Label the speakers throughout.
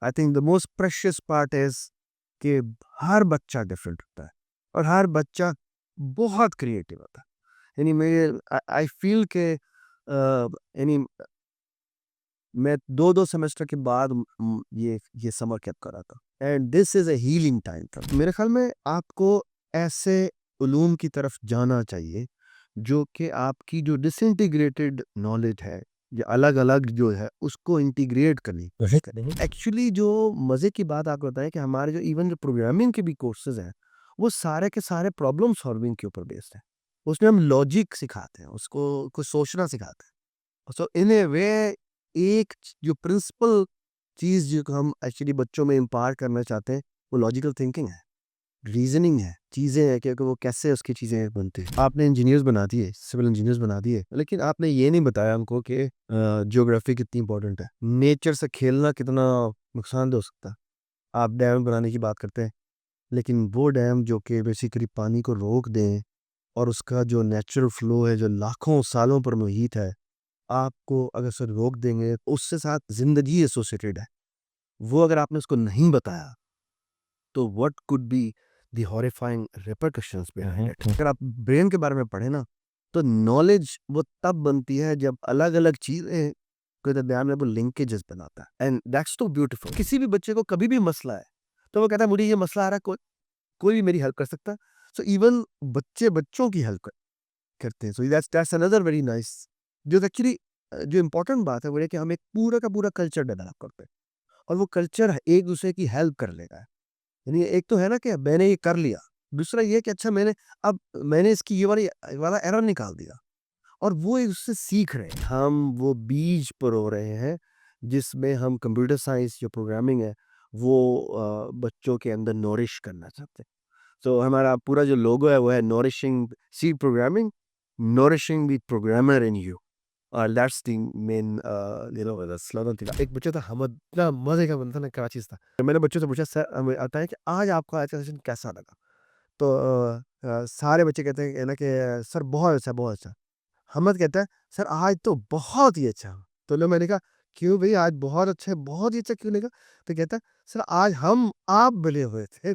Speaker 1: I think the most precious part is कि हर बच्चा डिफरेंट होता है और हर बच्चा बहुत क्रिएटिव होता है। यानी मेरे आई फील के यानी मैं 2-2 सेमेस्टर के बाद ये समर कैंप करा था and this is a healing time था। मेरे ख़्याल में आपको ऐसे उलूम की तरफ जाना चाहिए, जो कि आपकी जो डिसइंटीग्रेटेड नॉलेज है, या अलग-अलग जो है, उसको इंटीग्रेट करनी कोशिश करेंगे। एक्चुअली जो मज़े की बात आपको बताएँ कि हमारे जो इवन जो प्रोग्रामिंग के भी कोर्सेज़ हैं, वो सारे के सारे प्रॉब्लम सॉल्विंग के ऊपर बेस्ड हैं। उसमें हम लॉजिक सिखाते हैं, उसको कुछ सोचना सिखाते हैं। सो इन ए वे एक जो प्रिंसिपल चीज़ जो हम एक्चुअली बच्चों में इम्पार्ट करना चाहते हैं, वो लॉजिकल थिंकिंग है, रीज़निंग है, चीज़ें हैं कि वो कैसे उसकी चीज़ें बनती हैं। आपने इंजीनियर्स बना दिए, सिविल इंजीनियर्स बना दिए, लेकिन आपने ये नहीं बताया हमको कि ज्योग्राफी कितनी इम्पोर्टेंट है, नेचर से खेलना कितना नुकसानदेह हो सकता है। आप डैम बनाने की बात करते हैं, लेकिन वो डैम जो कि बेसिकली पानी को रोक दें और उसका जो नेचुरल फ्लो है, जो लाखों सालों पर मुहित है, आपको अगर उसे रोक देंगे, उससे साथ ज़िंदगी एसोसिएटेड है। वो अगर आपने उसको नहीं बताया, तो what could be the horrifying repercussions behind it. अगर आप ब्रेन के बारे में पढ़ें ना, तो नॉलेज वो तब बनती है जब अलग-अलग चीज़ें के दरमियान में वो लिंकेजेस बनाता है एंड दैट्स सो ब्यूटीफुल। किसी भी बच्चे को कभी भी मसला है, तो वो कहता है मुझे ये मसला आ रहा है, कोई भी मेरी हेल्प कर सकता है। सो इवन बच्चे बच्चों की हेल्प करते हैं। So that's another very nice जो एक्चुअली जो इम्पोर्टेंट बात है वो है कि हम एक पूरा का पूरा कल्चर डेवलप करते हैं और वो कल्चर एक दूसरे की हेल्प कर लेगा। यानी एक तो है ना कि मैंने ये कर लिया, दूसरा ये कि अच्छा मैंने इसकी ये वाला एरर निकाल दिया और वो एक उससे सीख रहे हैं। हम वो बीज परो रहे हैं जिसमें हम कंप्यूटर साइंस जो प्रोग्रामिंग है वो बच्चों के अंदर नॉरिश करना चाहते हैं। तो हमारा पूरा जो लोगो है वो है nourishing seed programming, nourishing the programmer in you. That's the main slogan थी। एक बच्चा था हमद, इतना मज़े का बंदा था ना, क्या चीज़ था। तो मैंने बच्चों से पूछा सर हमें आता है कि आज आपका आज का सेशन कैसा लगा? तो सारे बच्चे कहते हैं ना कि सर बहुत अच्छा, बहुत अच्छा। हमद कहता है सर आज तो बहुत ही अच्छा। तो मैंने कहा क्यों भई आज बहुत अच्छा है, बहुत ही अच्छा क्यों नहीं कहा? तो कहता है सर आज आप मिले हुए थे।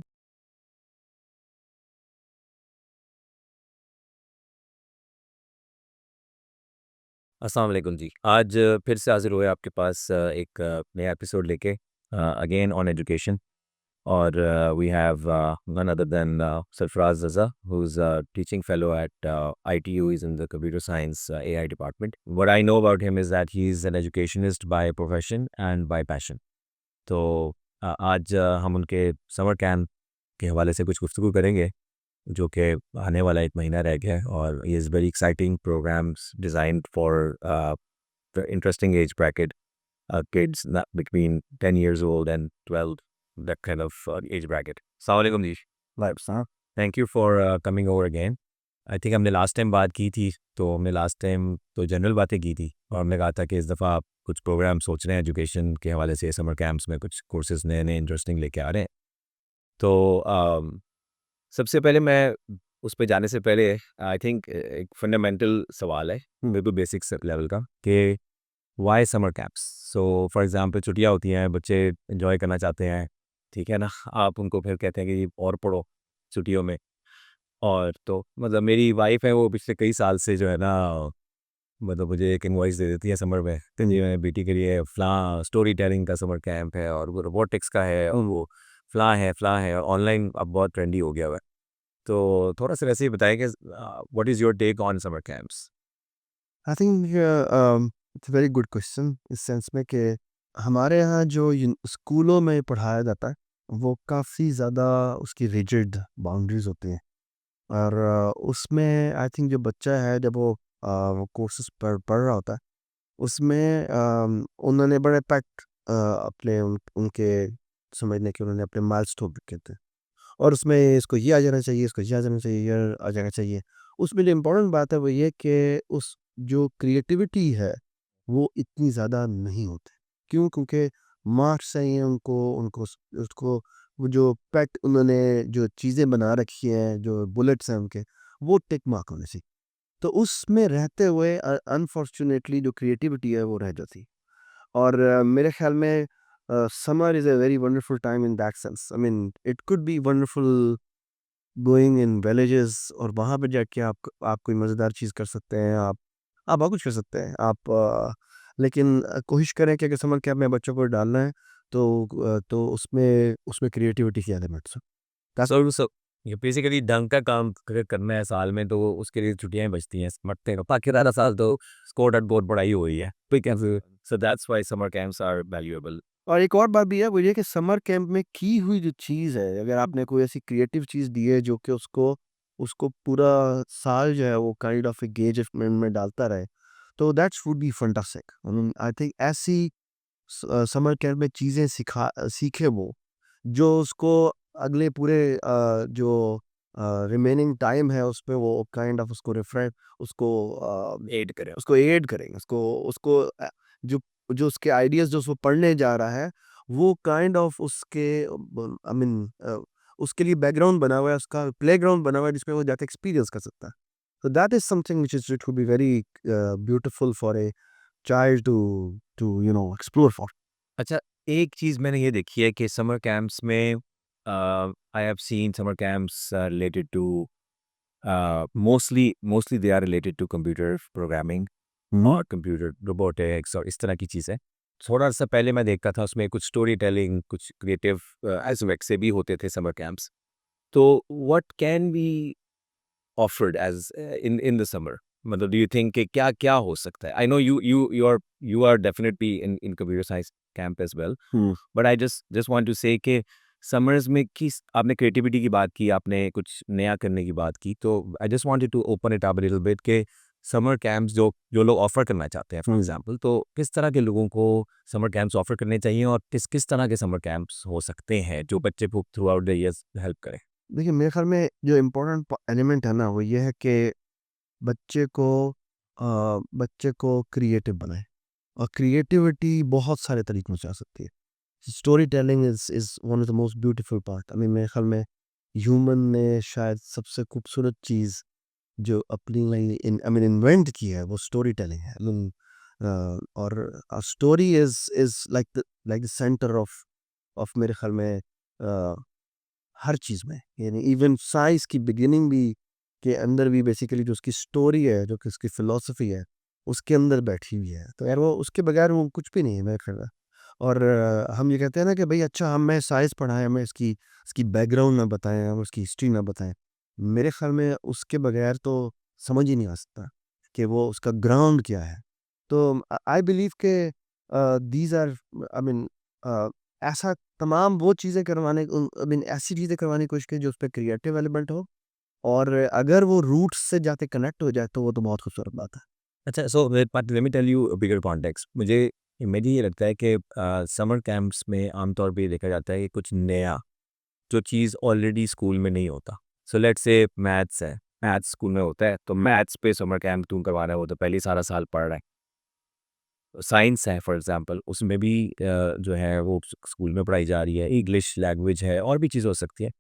Speaker 2: अस्सलाम वालेकुम जी। आज फिर से हाज़िर हुए आपके पास एक नया एपिसोड लेके अगेन ऑन एजुकेशन और we have none other than Sarfaraz Raza who is a teaching fellow at ITU is in the computer science AI department. What I know about him is that he is an educationist by profession and by passion. तो आज हम उनके summer camp के हवाले से कुछ गुफ्तगू करेंगे जो कि आने वाला 1 महीना रह गया है और he is very exciting programmes designed for the interesting age bracket, kids not between 10 years old and 12, that kind of age bracket. Assalamu alaikum ji.
Speaker 1: Life साहब
Speaker 2: thank you for coming over again. I think हमने last time बात की थी, तो हमने last time तो general बातें की थी और हमने कहा था कि इस दफ़ा आप कुछ प्रोग्राम सोच रहे हैं एजुकेशन के हवाले से, समर कैंप्स में कुछ कोर्सेज नए नए इंटरेस्टिंग लेके आ रहे हैं। तो सबसे पहले मैं उस पे जाने से पहले आई थिंक एक फंडामेंटल सवाल है, बिल्कुल बेसिक लेवल का, कि why summer camps. So for example छुट्टियां होती हैं, बच्चे एंजॉय करना चाहते हैं, ठीक है ना। आप उनको फिर कहते हैं कि और पढ़ो छुट्टियों में। और तो मतलब मेरी वाइफ है, वो पिछले कई साल से जो है ना, मतलब मुझे एक इनवॉइस दे देती है समर में कि जी मेरी बेटी के लिए फ़लाँ स्टोरी टेलिंग का समर कैंप है और वो रोबोटिक्स का है और वो फ़लाँ है और ऑनलाइन अब बहुत ट्रेंडी हो गया हुआ है। तो थोड़ा सा वैसे ही बताएं कि what is your take on summer camps?
Speaker 1: I think it's very good question इस सेंस में कि हमारे यहाँ जो स्कूलों में पढ़ाया जाता है वो काफ़ी ज़्यादा उसकी रिजिड बाउंड्रीज होती हैं और उसमें आई थिंक जो बच्चा है जब वो कोर्सेज पढ़ रहा होता है उसमें उन्होंने बड़े पैक्ट अपने उनके समझने के उन्होंने अपने माइलस्टोन रखे थे और उसमें इसको ये आ जाना चाहिए, इसको ये आ जाना चाहिए, ये आ जाना चाहिए। उसमें जो इम्पोर्टेंट बात है वो ये कि उस जो क्रिएटिविटी है, वो इतनी ज़्यादा नहीं होती। क्यों? क्योंकि मार्क्स चाहिए उनको, उनको स उसको वो जो पेट उन्होंने जो चीज़ें बना रखी हैं, जो बुलेट्स हैं उनके, वो टिक मार्क होने चाहिए। तो उसमें रहते हुए अनफॉर्च्यूनेटली जो क्रिएटिविटी है वो रह जाती। और मेरे ख़्याल में summer is a very wonderful time in that sense. I mean, it could be wonderful going in villages और वहाँ पे जाके आप कोई मज़ेदार चीज़ कर सकते हैं, आप बहुत कुछ कर सकते हैं। लेकिन कोशिश करें कि अगर समर कैंप में बच्चों को डालना है तो उसमें उसमें क्रिएटिविटी की एलिमेंट्स हो।
Speaker 2: सो ये बेसिकली ढंग का काम अगर करना है साल में तो उसके लिए छुट्टियाँ ही बचती हैं मरते हैं बाकी सारा साल तो स्कोर एट बोर्ड पढ़ाई हुई है so that's why summer camps are valuable.
Speaker 1: और एक और बात भी है वो ये कि समर कैंप में की हुई जो चीज़ है, अगर आपने कोई ऐसी क्रिएटिव चीज़ दी है जो कि उसको उसको पूरा साल जो है वो काइंड ऑफ एंगेजमेंट में डालता रहे, तो that's would be fantastic. I mean I think ऐसी समर कैंप में चीज़ें सीखे वो, जो उसको अगले पूरे जो रिमेनिंग टाइम है उसपे वो काइंड ऑफ उसको रिफ्रेश
Speaker 2: एड करें
Speaker 1: उसको एड करेंगे, उसको जो जो उसके आइडियाज़ जो उसको पढ़ने जा रहा है, वो काइंड ऑफ उसके आई मीन उसके लिए बैकग्राउंड बना हुआ है, उसका प्लेग्राउंड बना हुआ है जिसमें वो जाके एक्सपीरियंस कर सकता है। So that is something which is it would be very beautiful for a child to explore for.
Speaker 2: अच्छा एक चीज़ मैंने ये देखी है कि समर कैंप्स में I have seen summer camps related to mostly they are related to computer programming और computer robotics और इस तरह की चीज़ें। थोड़ा सा पहले मैं देखता था उसमें कुछ स्टोरी टेलिंग कुछ क्रिएटिव एस्पेक्ट से भी होते थे समर कैंप्स। तो what can be offered as in the summer मतलब डू यू थिंक कि क्या क्या हो सकता है? I know you are definitely in computer science camp as well
Speaker 1: Hmm.
Speaker 2: But I just want to say कि summers में किस आपने क्रिएटिविटी की बात की आपने कुछ नया करने की बात की तो I just wanted to open it up a little bit के समर कैंप्स जो जो लोग ऑफर करना चाहते हैं फॉर एग्जांपल तो किस तरह के लोगों को समर कैंप्स ऑफर करने चाहिए और किस किस तरह के समर कैंप्स हो सकते हैं जो बच्चे को through out the years help करें।
Speaker 1: देखिए मेरे ख्याल में जो इम्पोर्टेंट एलिमेंट है ना वो ये है कि बच्चे को बच्चे को क्रिएटिव बनाएं, और क्रिएटिविटी बहुत सारे तरीकों से आ सकती है। Story telling is one of the most beautiful part. I mean मेरे ख्याल में ह्यूमन ने शायद सबसे खूबसूरत चीज़ जो अपनी लिए आई मीन इन्वेंट की है वो स्टोरी टेलिंग है। आई मीन और story is like the centre of मेरे ख्याल में हर चीज़ में, यानी इवन साइंस की बिगिनिंग भी के अंदर भी बेसिकली जो उसकी स्टोरी है, जो कि उसकी फ़िलॉसफ़ी है, उसके अंदर बैठी हुई है। तो यार वो उसके बगैर वो कुछ भी नहीं है मेरे ख़्याल में। और हम ये कहते हैं ना कि भई अच्छा हमें साइंस पढ़ाएँ, हमें इसकी बैकग्राउंड ना बताएँ, हम उसकी हिस्ट्री ना बताएँ। मेरे ख़्याल में उसके बगैर तो समझ ही नहीं आ सकता कि वो उसका ग्राउंड क्या है। तो आई बिलीव के दीज़ आर आई मीन ऐसा तमाम वो चीज़ें आई मीन ऐसी चीज़ें करवाने की कोशिश की जो उसपे क्रिएटिव एलिमेंट हो, और अगर वो रूट्स से जाके कनेक्ट हो जाए तो वो तो बहुत खूबसूरत बात है।
Speaker 2: अच्छा so let me tell you bigger context मुझे ये लगता है कि समर कैंप्स में आमतौर पे ये देखा जाता है कि कुछ नया जो चीज़ ऑलरेडी स्कूल में नहीं होता। सो लेट्स से मैथ्स है, मैथ्स स्कूल में होता है तो मैथ्स पे समर कैंप तुम करवा रहे हो तो पहले ही सारा साल पढ़ रहे हैं। साइंस है फॉर एग्जांपल उसमें भी जो है वो स्कूल में पढ़ाई जा रही है, इंग्लिश लैंग्वेज है और भी चीज़ हो सकती है।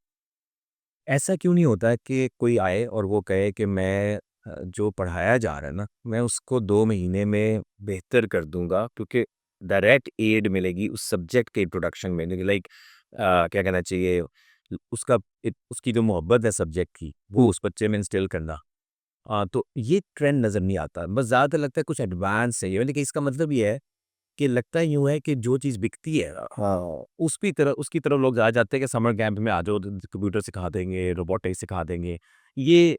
Speaker 2: ऐसा क्यों नहीं होता कि कोई आए और वो कहे कि मैं जो पढ़ाया जा रहा है ना, मैं उसको 2 महीने में बेहतर कर दूँगा क्योंकि डायरेक्ट एड मिलेगी उस सब्जेक्ट के इंट्रोडक्शन में लाइक क्या कहना चाहिए उसका उसकी जो मोहब्बत है सब्जेक्ट की, वो उस बच्चे में इंस्टिल करना। तो ये ट्रेंड नज़र नहीं आता। बस ज़्यादातर लगता है कुछ एडवांस है ये, लेकिन इसका मतलब ये है कि लगता यूँ है कि जो चीज़ बिकती है उसकी तरफ लोग ज़्यादा जाते हैं कि समर कैंप में आ जाओ तो कंप्यूटर सिखा देंगे, रोबोटिक्स सिखा देंगे। ये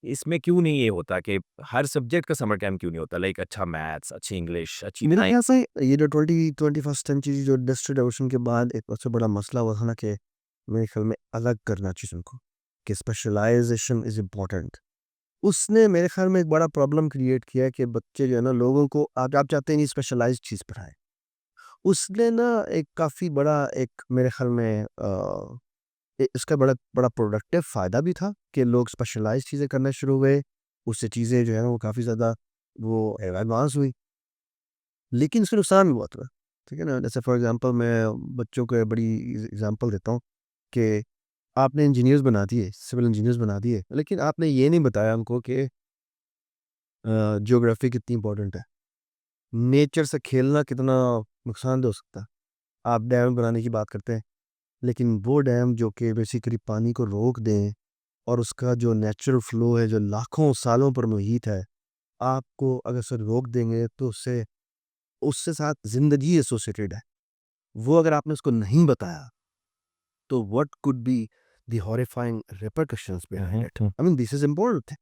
Speaker 2: इसमें क्यों नहीं ये होता कि हर सब्जेक्ट का समर कैंप क्यों नहीं होता? लाइक अच्छा मैथ्स, अच्छी इंग्लिश, अच्छी
Speaker 1: मेरा यहाँ से ये जो 21st सेंचुरी जो इंडस्ट्रियल रेवोल्यूशन के बाद एक सबसे बड़ा मसला हुआ था ना कि मेरे ख्याल में अलग करना चीज़ों को, कि स्पेशलाइज़ेशन इज़ इम्पोर्टेंट। उसने मेरे ख्याल में एक बड़ा प्रॉब्लम क्रिएट किया है कि बच्चे जो है ना लोगों को आप चाहते हैं कि स्पेशलाइज़्ड चीज़ पढ़ाएँ। उसने ना एक काफ़ी बड़ा एक मेरे ख्याल में इसका बड़ा बड़ा प्रोडक्टिव फ़ायदा भी था कि लोग स्पेशलाइज़्ड चीज़ें करना शुरू हुए। उससे चीज़ें जो है ना वो काफ़ी ज़्यादा वो एडवांस हुई। लेकिन इसके नुकसान भी बहुत हुए, ठीक है ना? जैसे फॉर एग्ज़ाम्पल मैं बच्चों को एक बड़ी एग्ज़ाम्पल देता हूँ कि आपने इंजीनियर्स बना दिए, सिविल इंजीनियर्स बना दिए, लेकिन आपने ये नहीं बताया उनको कि ज्योग्राफ़ी कितनी इम्पोर्टेंट है। नेचर से खेलना कितना नुकसानदेह हो सकता है। आप डैम बनाने की बात करते हैं, लेकिन वो डैम जो कि बेसिकली पानी को रोक दें और उसका जो नेचुरल फ्लो है, जो लाखों सालों पर मुहित है, आपको अगर उसे रोक देंगे तो उससे उससे साथ ज़िंदगी एसोसिएटेड है। वो अगर आपने उसको नहीं बताया, तो what could be the horrifying repercussions behind it? I mean this is important.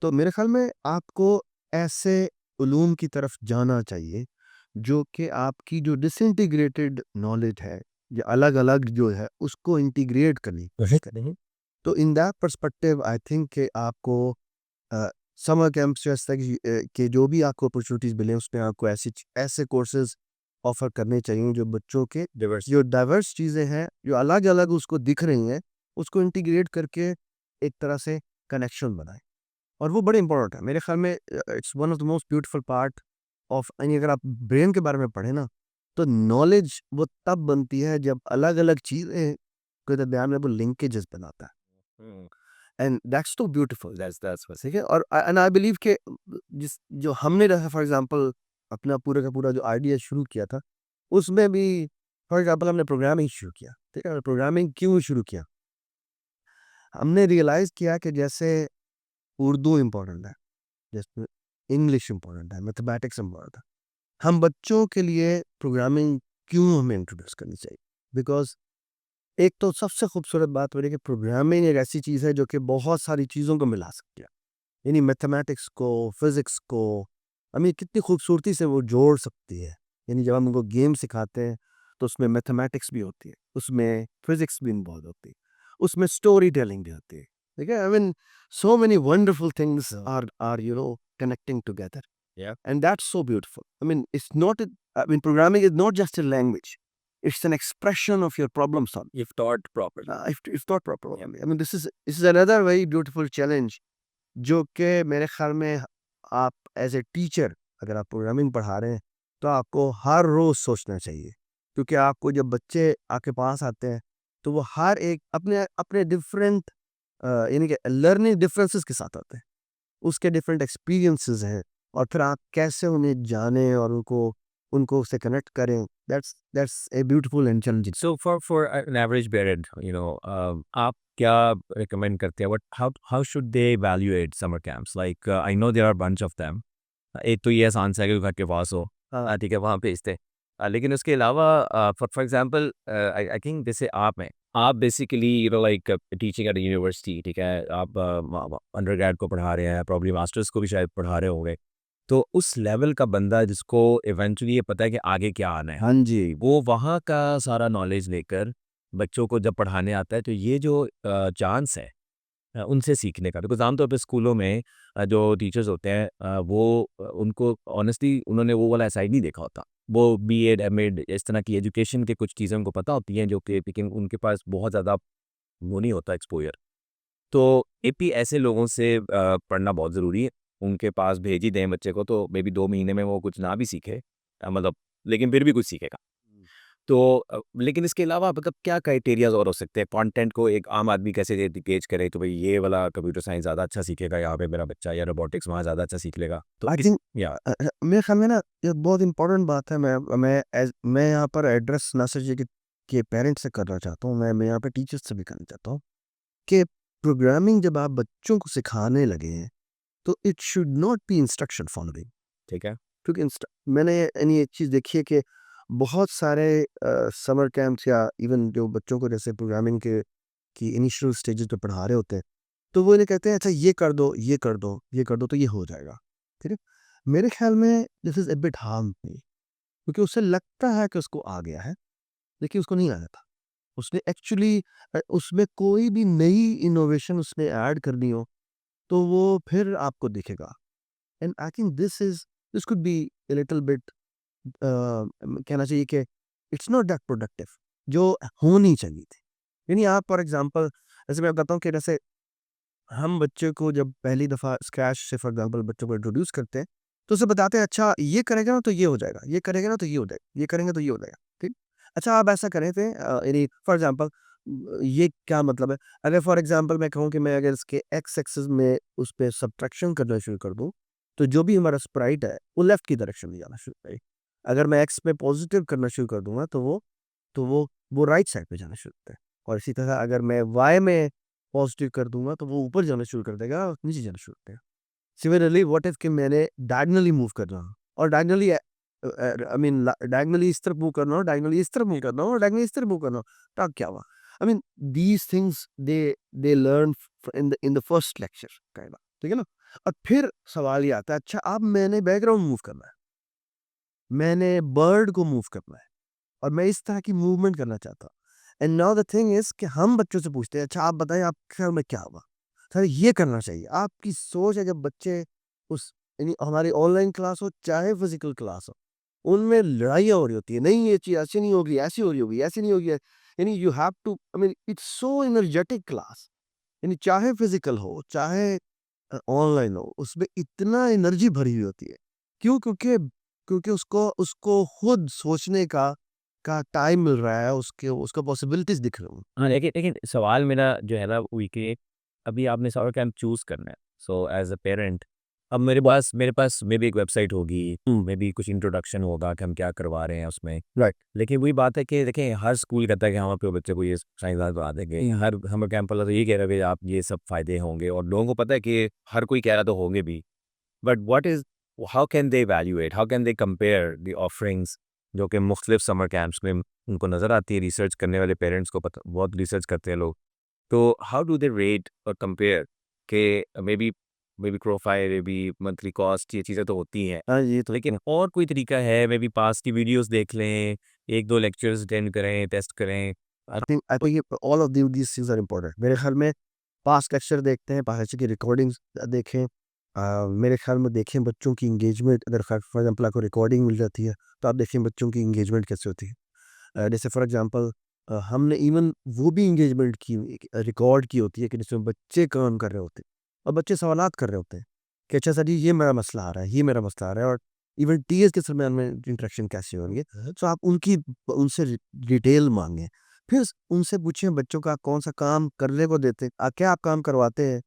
Speaker 1: तो मेरे ख़्याल में आपको ऐसे उलूम की तरफ जाना चाहिए, जो कि आपकी जो डिसइंटीग्रेटेड नॉलेज है, या अलग-अलग जो है, उसको इंटीग्रेट करने की कोशिश करें। तो in that perspective I think कि आपको अ, समर कैंप्स जैसा कि जो भी आपको अपॉर्चुनिटीज़ मिलें, उसमें आपको ऐसे कोर्सेज़ ऑफ़र करने चाहिए जो बच्चों के
Speaker 2: Diverse.
Speaker 1: जो डाइवर्स चीज़ें हैं, जो अलग-अलग उसको दिख रही हैं, उसको इंटीग्रेट करके एक तरह से कनेक्शन बनाएँ। और वो बड़े इम्पोर्टेंट है। मेरे ख़्याल में it's one of the most beautiful part of यानी अगर आप ब्रेन के बारे में पढ़ें ना, तो नॉलेज वो तब बनती है जब अलग-अलग चीज़ें के दरमियान में वो लिंकेजेस बनाता है।
Speaker 2: Hmm.
Speaker 1: And that's so beautiful.
Speaker 2: That's what.
Speaker 1: ठीक है? और एंड आई बिलीव कि जिस जो हमने रहा फॉर एग्ज़ाम्पल अपना पूरा का पूरा जो आइडिया शुरू किया था, उसमें भी फॉर एग्ज़ाम्पल हमने प्रोग्रामिंग शुरू किया। ठीक है? प्रोग्रामिंग क्यों शुरू किया? हमने रियलाइज़ किया कि जैसे उर्दू इम्पोर्टेंट है, जैसे इंग्लिश इम्पोर्टेंट है, मैथमेटिक्स इम्पोर्टेंट है। हम बच्चों के लिए प्रोग्रामिंग क्यों हमें इंट्रोड्यूस करनी चाहिए? बिकॉज़ एक तो सबसे खूबसूरत बात हो रही है कि प्रोग्रामिंग एक ऐसी चीज़ है जो कि बहुत सारी चीज़ों को मिला सकती है। यानी मैथमेटिक्स को, फिज़िक्स को, हमें कितनी खूबसूरती से वो जोड़ सकती है। यानी जब हम उनको गेम सिखाते हैं, तो उसमें मैथमेटिक्स भी होती है, उसमें फिज़िक्स भी इन्वॉल्व होती है, उसमें स्टोरी टेलिंग भी होती है। ठीक है? I mean so many wonderful things are connecting together
Speaker 2: Yeah.
Speaker 1: And that's so beautiful. I mean programming is not just a language, it's an expression of your problem solving.
Speaker 2: If taught properly.
Speaker 1: If taught
Speaker 2: Yeah.
Speaker 1: properly. I mean this is another very beautiful challenge जो कि मेरे ख़्याल में आप as a teacher अगर आप programming पढ़ा रहे हैं, तो आपको हर रोज़ सोचना चाहिए। क्योंकि आपको जब बच्चे आपके पास आते हैं, तो वो हर एक अपने अपने डिफरेंट यानी कि लर्निंग डिफरेंसेस के साथ आते हैं। उसके डिफरेंट एक्सपीरियंसेस हैं और फिर आप कैसे उन्हें जानें और उनको उनको उससे कनेक्ट करें, that's a beautiful and challenging.
Speaker 2: So for an average parent, आप क्या recommend करते हैं? How should they evaluate summer camps? Like I know there are bunch of them. एक तो ये आसान सा है कि घर के पास हो,
Speaker 1: हाँ।
Speaker 2: ठीक है, वहाँ भेजते हैं। लेकिन उसके अलावा फॉर एग्जांपल आई थिंक जैसे आप हैं, आप basically like teaching eight university, ठीक है, आप अंडरग्रेड को पढ़ा रहे हैं, प्रॉब्ली मास्टर्स को भी शायद पढ़ा रहे होंगे। तो उस लेवल का बंदा जिसको इवेंचुअली ये पता है कि आगे क्या आना है,
Speaker 1: हाँ जी।
Speaker 2: वो वहाँ का सारा नॉलेज लेकर बच्चों को जब पढ़ाने आता है, तो ये जो चांस है उनसे सीखने का, बिकॉज़ आमतौर पे स्कूलों में जो टीचर्स होते हैं वो उनको ऑनेस्टली उन्होंने वो वाला साइड नहीं देखा होता। वो बीएड, एमएड इस तरह की एजुकेशन के कुछ चीज़ें उनको पता होती हैं जो कि लेकिन उनके पास बहुत ज़्यादा वो नहीं होता एक्सपोज़र। तो एपी ऐसे लोगों से पढ़ना बहुत ज़रूरी है। उनके पास भेज ही दें बच्चे को तो मेबी 2 महीने में वो कुछ ना भी सीखे, मतलब लेकिन फिर भी कुछ सीखेगा। तो लेकिन इसके अलावा मतलब क्या क्राइटेरियाज़ और हो सकते हैं? कंटेंट को एक आम आदमी कैसे गेज करे तो भई ये वाला कंप्यूटर साइंस ज़्यादा अच्छा सीखेगा यहाँ पे मेरा बच्चा, या रोबोटिक्स वहाँ ज़्यादा अच्छा सीख लेगा। तो
Speaker 1: आई
Speaker 2: इस
Speaker 1: थिंक
Speaker 2: या
Speaker 1: मेरे ख्याल में ना ये बहुत इम्पोर्टेंट बात है। मैं यहाँ पर एड्रेस ना सिर्फ ये कि पेरेंट्स से करना चाहता हूँ, मैं यहाँ पे टीचर्स से भी करना चाहता हूँ कि प्रोग्रामिंग जब आप बच्चों को सिखाने लगे हैं, तो it should not be instruction following.
Speaker 2: ठीक है।
Speaker 1: क्योंकि मैंने यानी एक चीज़ देखी है कि बहुत सारे समर कैंप्स या इवन जो बच्चों को जैसे प्रोग्रामिंग के की इनिशियल स्टेजेस पे पढ़ा रहे होते हैं, तो वो इन्हें कहते हैं अच्छा ये कर दो, ये कर दो, ये कर दो तो ये हो जाएगा। ठीक है? मेरे ख्याल में this is a bit harmful क्योंकि उसे लगता है कि उसको आ गया है, लेकिन उसको नहीं आया था। उसने एक्चुअली उसमें कोई भी नई इनोवेशन उसने ऐड करनी हो, तो वो फिर आपको दिखेगा। And I think this could be a little bit कहना चाहिए कि इट्स नॉट दैट प्रोडक्टिव जो होनी चाहिए थी। यानी आप फॉर एग्ज़ाम्पल जैसे मैं बताता हूँ कि जैसे हम बच्चे को जब पहली दफ़ा स्क्रैच से फॉर एग्ज़ाम्पल बच्चों को इंट्रोड्यूस करते हैं, तो उसे बताते हैं अच्छा ये करेगा ना तो ये हो जाएगा, ये करेगा ना तो ये हो जाएगा, ये करेंगे तो ये हो जाएगा, ठीक? अच्छा आप ऐसा करें थे यानी फॉर एग्ज़ाम्पल ये क्या मतलब है? अगर फॉर एग्ज़ाम्पल मैं कहूँ कि मैं अगर इसके एक्स एक्सिस में उस पे सब्ट्रैक्शन करना शुरू कर दूँ, तो जो भी हमारा स्प्राइट है, वो लेफ्ट की डायरेक्शन में जाना शुरू करेगा। अगर मैं एक्स पे पॉज़िटिव करना शुरू कर दूँगा, तो वो तो वो राइट साइड पे जाना शुरू करता है, और इसी तरह अगर मैं वाई में पॉजिटिव कर दूंगा तो वो ऊपर जाना शुरू कर देगा और नीचे जाना शुरू कर देगा। सिमिलरली व्हाट इफ कि मैंने डायगनली मूव कर रहा हूँ, और डायगनली आई मीन डायगनली इस तरफ मूव करना हो, डायगनली इस तरफ मूव करना हो, और डायगनली इस तरफ मूव करना हो, तब क्या हुआ? I mean these things they learn in the first lecture kind of, ठीक है ना? और फिर सवाल ये आता है, अच्छा अब मैंने बैकग्राउंड मूव करना है, मैंने बर्ड को मूव करना है, और मैं इस तरह की मूवमेंट करना चाहता हूँ। And now the thing is कि हम बच्चों से पूछते हैं, अच्छा आप बताएं आपके ख्याल में क्या होगा? सर ये करना चाहिए। आपकी सोच है, जब बच्चे उस यानी हमारी ऑनलाइन क्लास हो चाहे फिजिकल क्लास हो, उनमें लड़ाइयाँ हो रही होती है, नहीं ये चीज़ ऐसी नहीं होगी, ऐसी हो रही होगी, ऐसी नहीं होगी, यानी you have to, I mean it's so energetic class, यानी चाहे फिजिकल हो चाहे ऑनलाइन हो, उसमें इतना एनर्जी भरी हुई होती है। क्यों? क्योंकि क्योंकि उसको उसको खुद सोचने का टाइम मिल रहा है, उसके उसको पॉसिबिलिटीज़ दिख रही हैं।
Speaker 2: हाँ, लेकिन लेकिन सवाल मेरा जो है ना वही कि अभी आपने समर कैंप चूज़ करना है। सो एज़ अ पेरेंट अब मेरे पास मे बी एक वेबसाइट होगी, मे बी कुछ इंट्रोडक्शन होगा कि हम क्या करवा रहे हैं उसमें।
Speaker 1: राइट।
Speaker 2: लेकिन वही बात है कि देखें हर स्कूल कहता है कि हम अपने बच्चे को ये साइंसदान बना देंगे। हर समर कैंप वाला तो ये कह रहा है कि आप ये सब फ़ायदे होंगे और लोगों को पता है कि हर कोई कह रहा तो होंगे भी। But what is how can they evaluate, how can they compare the offerings जो कि मुख्तलिफ समर कैंप्स में उनको नज़र आती है। रिसर्च करने वाले पेरेंट्स को पता, बहुत रिसर्च करते हैं लोग। तो हाउ डू दे रेट और कंपेयर के may be profile, may be monthly cost, ये चीज़ें तो होती हैं।
Speaker 1: हाँ, ये तो
Speaker 2: लेकिन और कोई तरीका है, मे बी पास की वीडियोस देख लें, 1-2 लेक्चर्स अटेंड करें, टेस्ट करें।
Speaker 1: आई थिंक ये all of these things are important. मेरे ख्याल में पास्ट लेक्चर देखते हैं, पास्ट लेक्चर की रिकॉर्डिंग्स देखें। मेरे ख्याल में देखें बच्चों की एंगेजमेंट, अगर फॉर एग्जांपल आपको रिकॉर्डिंग मिल जाती है, तो आप देखें बच्चों की एंगेजमेंट कैसे होती है। जैसे फॉर एग्जांपल हमने इवन वो भी एंगेजमेंट की रिकॉर्ड की होती है कि जिसमें बच्चे काम कर रहे होते हैं और बच्चे सवालात कर रहे होते हैं कि अच्छा सर जी ये मेरा मसला आ रहा है, ये मेरा मसला आ रहा है, और इवन टीएस के दरमियान में इंटरेक्शन कैसे होंगे, तो आप उनसे डिटेल मांगें। फिर उनसे पूछें बच्चों का कौन सा काम करने को देते हैं, क्या आप काम करवाते हैं,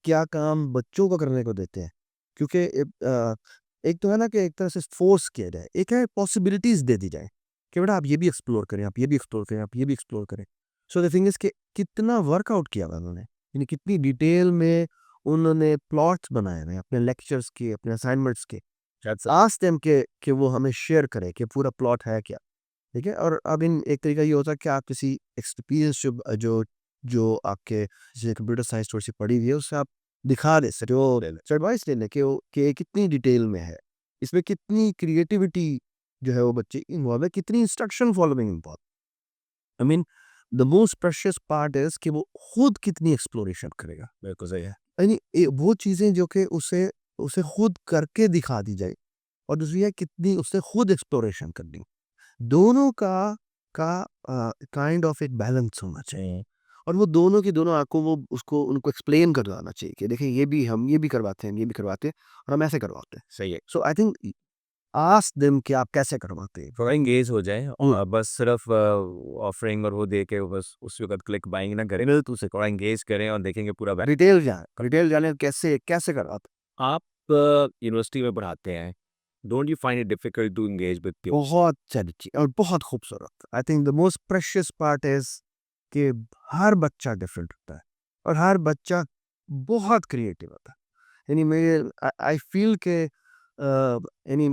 Speaker 1: क्या काम बच्चों को करने को देते हैं। क्योंकि एक तो है ना कि एक तरह से फोर्स किया जाए, एक है पॉसिबिलिटीज दे दी जाए कि बेटा आप ये भी एक्सप्लोर करें, आप ये भी एक्सप्लोर करें, आप ये भी एक्सप्लोर करें। सो द थिंग इज़ कि कितना वर्कआउट किया हुआ उन्होंने, यानी कितनी डिटेल में उन्होंने प्लॉट्स बनाए हुए हैं अपने लेक्चर्स के, अपने असाइनमेंट्स के। आस्क देम कि वो हमें शेयर करें कि पूरा प्लॉट है क्या, ठीक है? और अब इन एक तरीका ये होता है कि आप किसी एक्सपीरियंस जो जो जो आपके जैसे कंप्यूटर साइंस थोड़ी सी पढ़ी हुई है, उससे आप दिखा दे सकते हो, एडवाइस ले लें कि वो कि ये कितनी डिटेल में है, इसमें कितनी क्रिएटिविटी जो है वो बच्चे इन्वॉल्व है, कितनी instruction following involve. I mean the most precious part is कि वो खुद कितनी एक्सप्लोरेशन करेगा।
Speaker 2: बिल्कुल सही है।
Speaker 1: यानी वो चीज़ें जो कि उसे उसे खुद करके दिखा दी जाए, और दूसरी है कितनी उसने खुद एक्सप्लोरेशन करनी। दोनों का काइंड ऑफ एक बैलेंस होना चाहिए, और वो दोनों की दोनों आँखों वो उसको उनको एक्सप्लेन करवाना चाहिए कि देखिए ये भी हम ये भी करवाते हैं, हम ये भी करवाते हैं, और हम ऐसे करवाते हैं।
Speaker 2: सही है।
Speaker 1: सो आई थिंक आस्क देम कि आप कैसे करवाते हैं?
Speaker 2: थोड़ा एंगेज हो जाएँ
Speaker 1: हुँ।
Speaker 2: और बस सिर्फ ऑफरिंग और वो दे के बस उसी वक़्त क्लिक बाइंग ना करें, तो उसे थोड़ा एंगेज करें और देखेंगे पूरा बैक।
Speaker 1: डिटेल जाने कैसे कैसे करवाते हैं?
Speaker 2: आप यूनिवर्सिटी में पढ़ाते हैं, don't you find it difficult to engage with peers?
Speaker 1: बहुत सारी चीज़ और बहुत खूबसूरत। I think the most precious part is कि हर बच्चा डिफरेंट होता है, और हर बच्चा बहुत क्रिएटिव होता है। यानी मेरे आई फ़ील के यानी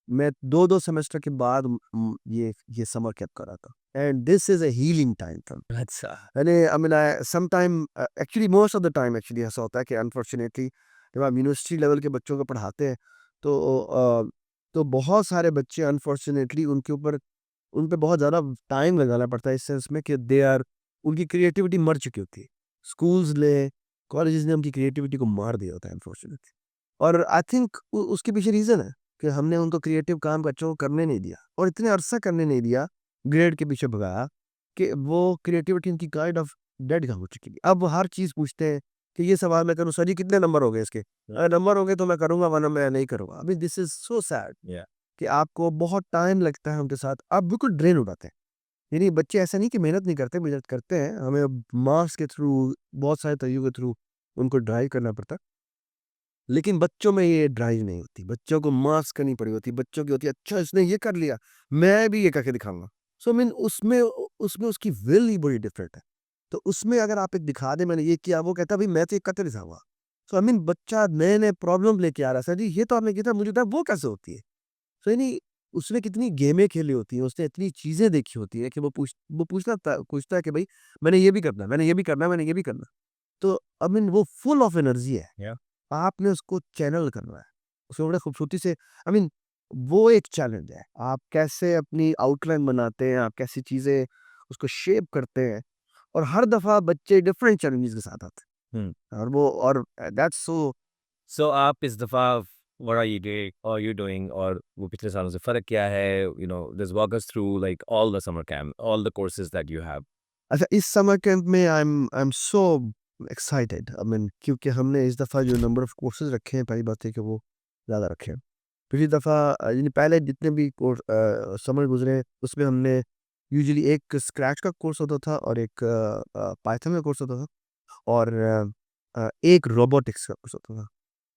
Speaker 1: मैं 2-2 सेमेस्टर के बाद ये समर कैंप कर रहा था, and this is a healing time for me.
Speaker 2: अच्छा।
Speaker 1: यानी I mean I some time actually most of the time actually ऐसा होता है कि अनफॉर्चुनेटली जब आप यूनिवर्सिटी लेवल के बच्चों को पढ़ाते हैं, तो तो बहुत सारे बच्चे अनफॉर्चुनेटली उन पे बहुत ज़्यादा टाइम लगाना पड़ता है, इस सेंस में कि दे आर उनकी क्रिएटिविटी मर चुकी होती है। स्कूल्स ने, कॉलेजेस ने उनकी क्रिएटिविटी को मार दिया होता है अनफॉर्चुनेटली। और आई थिंक उसके पीछे रीज़न है कि हमने उनको क्रिएटिव काम बच्चों को करने नहीं दिया, और इतने अरसा करने नहीं दिया, ग्रेड के पीछे भगाया कि वो क्रिएटिविटी उनकी काइंड ऑफ डेड हो चुकी थी। अब वो हर चीज़ पूछते हैं कि ये सवाल मैं करूँ, सर जी कितने नंबर हो गए इसके? नंबर हो गए तो मैं करूँगा, वरना मैं नहीं करूँगा। आई mean this is so sad
Speaker 2: या
Speaker 1: कि आपको बहुत टाइम लगता है उनके साथ, आप बिल्कुल ड्रेन हो जाते हैं। यानी बच्चे ऐसा नहीं कि मेहनत करते हैं, हमें मार्क्स के थ्रू, बहुत सारे तरीकों के थ्रू उनको ड्राइव करना पड़ता है। लेकिन बच्चों में ये ड्राइव नहीं होती, बच्चों को मार्क्स करनी पड़ी होती है, बच्चों की होती है अच्छा इसने ये कर लिया, मैं भी ये करके दिखाऊँगा। सो आई मीन उसमें उसमें उसकी विल ही बड़ी डिफरेंट है। तो उसमें अगर आप एक दिखा दें मैंने ये किया, वो कहता है भाई मैं तो ये करते नहीं जाऊँगा। सो आई मीन बच्चा नए-नए प्रॉब्लम लेके आ रहा है, सर जी ये तो आपने किया था, मुझे बताया वो कैसे होती है? सो यानी उसने कितनी गेमें खेली होती हैं, उसने इतनी चीज़ें देखी होती हैं कि वो पूछता है कि भाई मैंने ये भी करना है, मैंने ये भी करना है, मैंने ये भी करना है। तो आई मीन वो फुल ऑफ एनर्जी है।
Speaker 2: या
Speaker 1: आपने उसको चैनल करना है। उसको बड़े खूबसूरती से आई मीन वो एक चैलेंज है। आप कैसे अपनी आउटलाइन बनाते हैं, आप कैसी चीज़ें उसको शेप करते हैं और हर दफ़ा बच्चे डिफरेंट चैलेंजेस के साथ आते
Speaker 2: हुँ।
Speaker 1: हैं। और वो और दैट्स सो
Speaker 2: सो आप इस दफ़ा व्हाट आर यू डूइंग और वो पिछले सालों से फ़र्क क्या है? Just walk us through like all the summer camp, all the courses that you have.
Speaker 1: अच्छा इस समर कैंप में I am so excited I mean क्योंकि हमने इस दफ़ा जो नंबर ऑफ कोर्सेज़ रखे हैं, पहली बात है कि वो ज़्यादा रखे हैं। पिछली दफ़ा यानी पहले जितने भी समर गुज़रे उसमें हमने यूजुअली एक स्क्रैच का कोर्स होता था और एक पाइथन का कोर्स होता था और एक रोबोटिक्स का कोर्स होता था।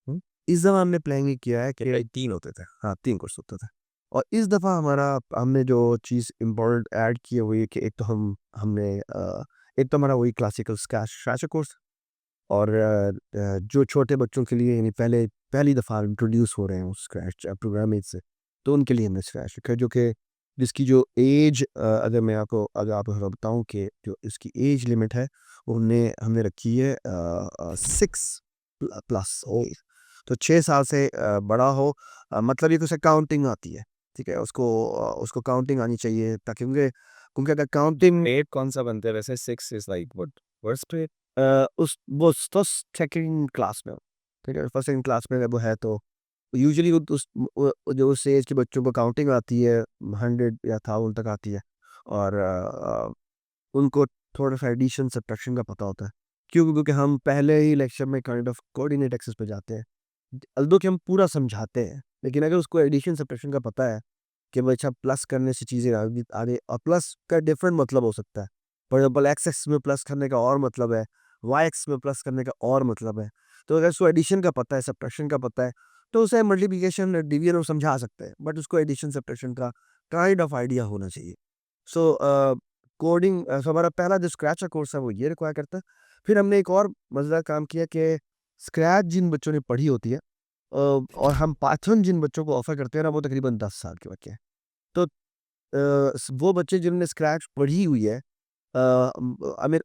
Speaker 1: हुँ? इस दफ़ा हमने प्लान ये किया है कि 3 होते थे। हाँ, 3 कोर्स होते थे। और इस दफ़ा हमारा हमने जो चीज़ इम्पोर्टेंट ऐड की है वो ये कि एक तो हमने एक तो हमारा वही क्लासिकल स्क्रैच का कोर्स और जो छोटे बच्चों के लिए यानी पहली दफ़ा इंट्रोड्यूस हो रहे हैं उस स्क्रैच प्रोग्रामिंग से, तो उनके लिए हमने स्क्रैच रखा है जो कि जिसकी जो एज अगर आपको थोड़ा बताऊँ कि जो इसकी एज लिमिट है, वो हमने रखी है 6 प्लस एज। तो 6 साल से बड़ा हो मतलब ये तो उसे काउंटिंग आती है, ठीक है? उसको काउंटिंग आनी चाहिए ताकि क्योंकि अगर काउंटिंग
Speaker 2: ग्रेड कौन-सा बनता है वैसे? 6 is like what? First grade?
Speaker 1: उस वो फर्स्ट सेकंड क्लास में हो, ठीक है? फर्स्ट सेकंड क्लास में अगर वो है तो यूजुअली जो उस एज के बच्चों को काउंटिंग आती है 100 या 1000 तक आती है और उनको थोड़ा-सा एडिशन सब्ट्रैक्शन का पता होता है। क्यों? क्योंकि हम पहले ही लेक्चर में काइंड ऑफ कोऑर्डिनेट एक्सेस पे जाते हैं। अल्दो कि हम पूरा समझाते हैं, लेकिन अगर उसको एडिशन सब्ट्रैक्शन का पता है कि भाई अच्छा प्लस करने से चीज़ें आगे आगे और प्लस का डिफरेंट मतलब हो सकता है। फॉर एग्ज़ाम्पल एक्स-एक्स में प्लस करने का और मतलब है, वाई-एक्स में प्लस करने का और मतलब है। तो अगर उसको एडिशन का पता है, सब्ट्रैक्शन का पता है, तो उसे मल्टीप्लिकेशन, डिवीज़न वो समझा सकते हैं। बट उसको एडिशन सब्ट्रैक्शन का काइंड ऑफ आइडिया होना चाहिए। सो सो हमारा पहला जो स्क्रैच का कोर्स है वो ये रिक्वायर करता है। फिर हमने एक और मज़ेदार काम किया कि स्क्रैच जिन बच्चों ने पढ़ी होती है और हम पाइथन जिन बच्चों को ऑफ़र करते हैं ना वो तकरीबन 10 साल के बच्चे हैं। तो वो बच्चे जिन्होंने स्क्रैच पढ़ी हुई है आई मीन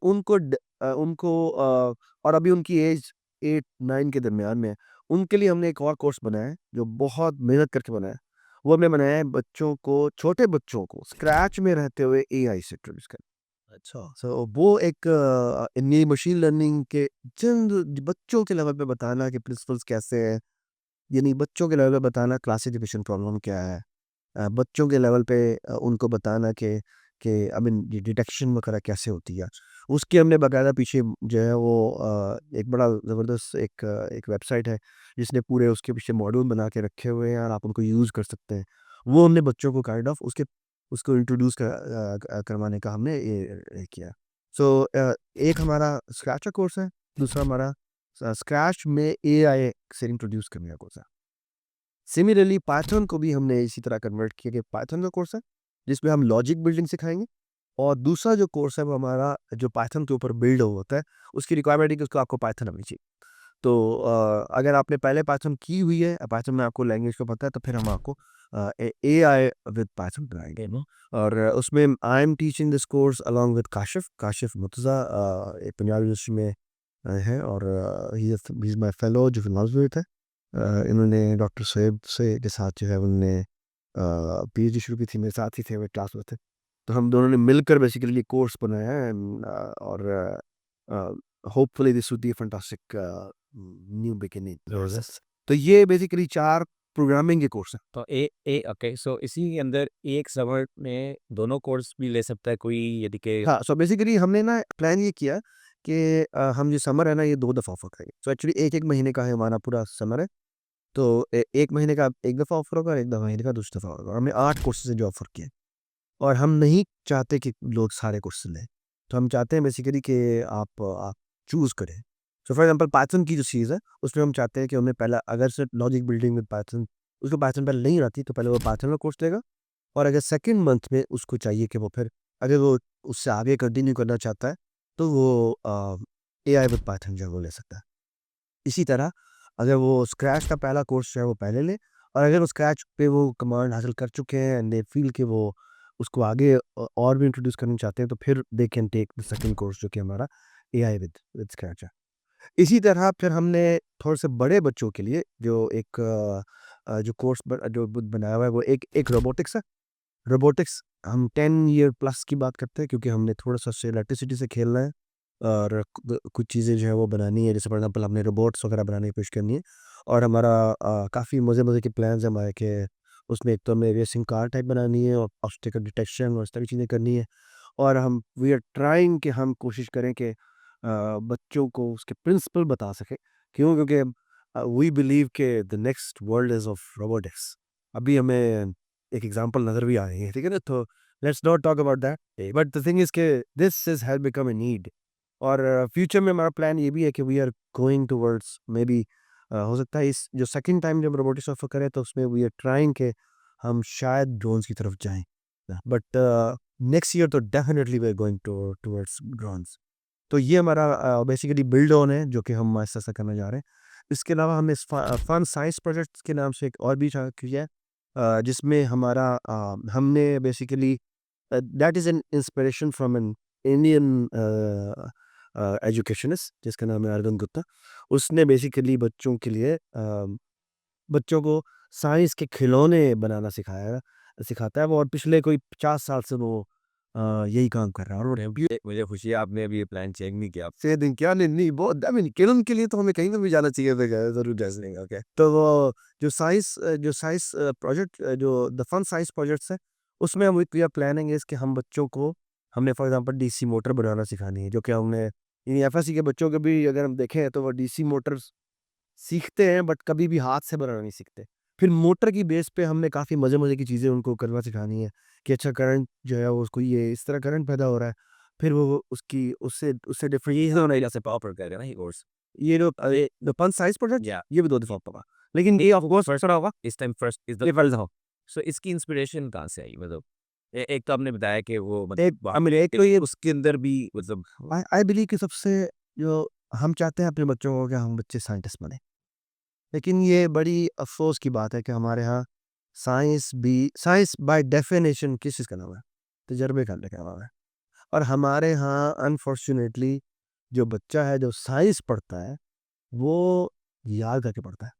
Speaker 1: और अभी उनकी एज 8-9 के दरमियान में है, उनके लिए हमने एक और कोर्स बनाया है, जो बहुत मेहनत करके बनाया है। वो हमने बनाया है बच्चों को छोटे बच्चों को स्क्रैच में रहते हुए एआई से इंट्रोड्यूस करना।
Speaker 2: अच्छा।
Speaker 1: सो वो एक नई मशीन लर्निंग के चंद बच्चों के लेवल पे बताना कि प्रिंसिपल्स कैसे हैं, यानी बच्चों के लेवल पे बताना क्लासिफिकेशन प्रॉब्लम क्या है। बच्चों के लेवल पे उनको बताना कि आई मीन ये डिटेक्शन वगैरह कैसे होती है। उसकी हमने बाकायदा पीछे जो है वो एक बड़ा ज़बरदस्त एक वेबसाइट है जिसने पूरे उसके पीछे मॉड्यूल बना के रखे हुए हैं और आप उनको यूज़ कर सकते हैं। वो हमने बच्चों को काइंड ऑफ उसको इंट्रोड्यूस करवाने का हमने ये किया। सो एक हमारा स्क्रैच का कोर्स है, दूसरा हमारा स्क्रैच में एआई से इंट्रोड्यूस करने का कोर्स है। सिमिलरली पाइथन को भी हमने इसी तरह कन्वर्ट किया कि पाइथन का कोर्स है, जिसमें हम लॉजिक बिल्डिंग सिखाएँगे और दूसरा जो कोर्स है वो हमारा जो पाइथन के ऊपर बिल्ड होता है, उसकी रिक्वायरमेंट है कि उसको आपको पाइथन आनी चाहिए। तो अगर आपने पहले पाइथन की हुई है, पाइथन में आपको लैंग्वेज का पता है, तो फिर हम आपको एआई विद पाइथन कराएँगे। और उसमें I am teaching this course along with Kashif Murtaza Punjab university में है और ही इज़ माय फेलो जो फिलॉसफी में थे। इन्होंने डॉक्टर सोएब से के साथ जो है उन्होंने पीएचडी शुरू की थी, मेरे साथ ही थे, वो क्लास में थे। तो हम दोनों ने मिलकर बेसिकली ये कोर्स बनाया है और hopefully this would be a fantastic new beginning.
Speaker 2: ज़बरदस्त।
Speaker 1: तो ये बेसिकली 4 प्रोग्रामिंग के कोर्स हैं।
Speaker 2: तो ए ए ओके, सो इसी के अंदर एक समर में दोनों कोर्स भी ले सकता है कोई, यदि के
Speaker 1: हाँ, सो बेसिकली हमने ना प्लान ये किया कि हम जो समर है ना ये 2 दफ़ा ऑफ़र करेंगे। सो एक्चुअली 1-1 महीने का है हमारा पूरा समर है। तो 1 महीने का 1 दफ़ा ऑफ़र होगा और 1 महीने का दूसरी दफ़ा होगा। हमने 8 कोर्सेज़ हैं जो ऑफ़र किए हैं और हम नहीं चाहते कि लोग सारे कोर्सेज़ लें। तो हम चाहते हैं बेसिकली कि आप चूज़ करें। सो फॉर एग्ज़ाम्पल पाइथन की जो चीज़ है, उसमें हम चाहते हैं कि उन्हें पहला अगर सिर्फ़ लॉजिक बिल्डिंग विद पाइथन उसको पाइथन पहले नहीं आती तो पहले वो पाइथन का कोर्स लेगा और अगर सेकंड मंथ में उसको चाहिए कि वो फिर अगर वो उससे आगे कंटिन्यू करना चाहता है तो वो एआई विद पाइथन जो है वो ले सकता है। इसी तरह अगर वो स्क्रैच का पहला कोर्स जो है वो पहले ले, और अगर वो स्क्रैच पे वो कमांड हासिल कर चुके हैं एंड दे फील कि वो उसको आगे और भी इंट्रोड्यूस करना चाहते हैं तो फिर they can take the second course जो कि हमारा एआई विद विद स्क्रैच है। इसी तरह फिर हमने थोड़े से बड़े बच्चों के लिए जो एक जो कोर्स जो बनाया हुआ है वो एक एक रोबोटिक्स है। रोबोटिक्स हम 10 ईयर प्लस की बात करते हैं क्योंकि हमने थोड़ा-सा उससे इलेक्ट्रिसिटी से खेलना है और कुछ चीज़ें जो है वो बनानी है, जैसे फॉर एग्ज़ाम्पल हमने रोबोट्स वगैरह बनाने की कोशिश करनी है। और हमारा काफ़ी मज़े-मज़े के प्लान्स हैं हमारे कि उसमें एक तो हमें रेसिंग कार टाइप बनानी है और ऑब्स्टेकल डिटेक्शन और इस तरह की चीज़ें करनी है। और हम वी आर ट्राइंग कि हम कोशिश करें कि बच्चों को उसके प्रिंसिपल बता सकें। क्यों? क्योंकि वी बिलीव कि the next world is of robotics. अभी हमें एक एग्ज़ाम्पल नज़र भी आ रही है, ठीक है ना? तो let's not talk about that, but the thing is के this is has become a need. और फ्यूचर में हमारा प्लान ये भी है कि we are going towards maybe हो सकता है इस जो सेकंड टाइम जब रोबोटिक्स ऑफ़र करें तो उसमें वी आर ट्राइंग कि हम शायद ड्रोन्स की तरफ जाएँ। बट नेक्स्ट ईयर तो definitely we are going towards drones. तो ये हमारा बेसिकली बिल्ड ऑन है जो कि हम ऐसा-ऐसा करने जा रहे हैं। इसके अलावा हमने फन साइंस प्रोजेक्ट्स के नाम से एक और भी किया है, जिसमें हमारा हमने basically that is an inspiration from an Indian educationist जिसका नाम है अरविंद गुप्ता। उसने बेसिकली बच्चों के लिए बच्चों को साइंस के खिलौने बनाना सिखाता है वो, और पिछले कोई 50 साल से वो यही काम कर रहा है। और
Speaker 2: मुझे खुशी है आपने अभी ये प्लान चेक नहीं किया।
Speaker 1: से दिन क्या नहीं नहीं बहुत आई मीन किरण के लिए तो हमें कहीं पे भी जाना चाहिए था, ज़रूर जा लेंगे। ओके, तो वो जो साइंस प्रोजेक्ट जो द फन साइंस प्रोजेक्ट्स है उसमें हम वी आर प्लानिंग इज़ कि हम बच्चों को हमने फॉर एग्जांपल डीसी मोटर बनाना सिखानी है, जो कि हमने यानी एफएससी के बच्चों को भी अगर हम देखें तो वो डीसी मोटर्स सीखते हैं बट कभी भी हाथ से बनाना नहीं सीखते। फिर मोटर की बेस पे हमने काफ़ी मज़े-मज़े की चीज़ें उनको करना सिखानी है कि अच्छा करंट जो है वो उसको ये इस तरह करंट पैदा हो रहा है। फिर वो उसकी उससे उससे डिफरेंट
Speaker 2: ये तो नहीं जैसे प्रॉपर कर रहे हैं ना ये कोर्स।
Speaker 1: ये जो द फन साइज़ प्रोजेक्ट
Speaker 2: या
Speaker 1: ये भी 2 दफ़ा होगा। लेकिन ये ऑफ कोर्स
Speaker 2: फर्स्ट
Speaker 1: थोड़ा होगा
Speaker 2: इस time first is the
Speaker 1: level हो।
Speaker 2: सो इसकी इंस्पिरेशन कहाँ से आई? मतलब एक तो आपने बताया कि वो
Speaker 1: एक
Speaker 2: मतलब
Speaker 1: आई मीन एक तो ये
Speaker 2: उसके अंदर भी मतलब
Speaker 1: आई आई बिलीव कि सबसे जो हम चाहते हैं अपने बच्चों को कि हम बच्चे साइंटिस्ट बने। लेकिन ये बड़ी अफ़सोस की बात है कि हमारे यहाँ साइंस बाय डेफिनिशन किस चीज़ का नाम है? तजर्बे करने का नाम है। और हमारे यहाँ अनफॉर्च्यूनेटली जो बच्चा है जो साइंस पढ़ता है, वो याद करके पढ़ता है,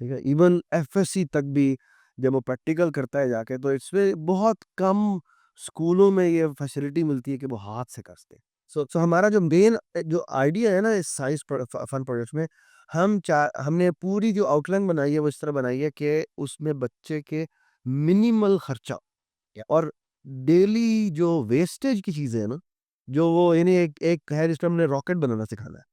Speaker 1: ठीक है? इवन एफएससी तक भी जब वो प्रैक्टिकल करता है जाके तो इसमें बहुत कम स्कूलों में ये फैसिलिटी मिलती है कि वो हाथ से कर सकें। सो हमारा जो मेन जो आइडिया है ना इस साइंस फन प्रोजेक्ट्स में, हमने पूरी जो आउटलाइन बनाई है वो इस तरह बनाई है कि उसमें बच्चे के मिनिमल खर्चा और डेली जो वेस्टेज की चीज़ें हैं ना, जो वो यानी एक एक है जिसमें हमने रॉकेट बनाना सिखाना है।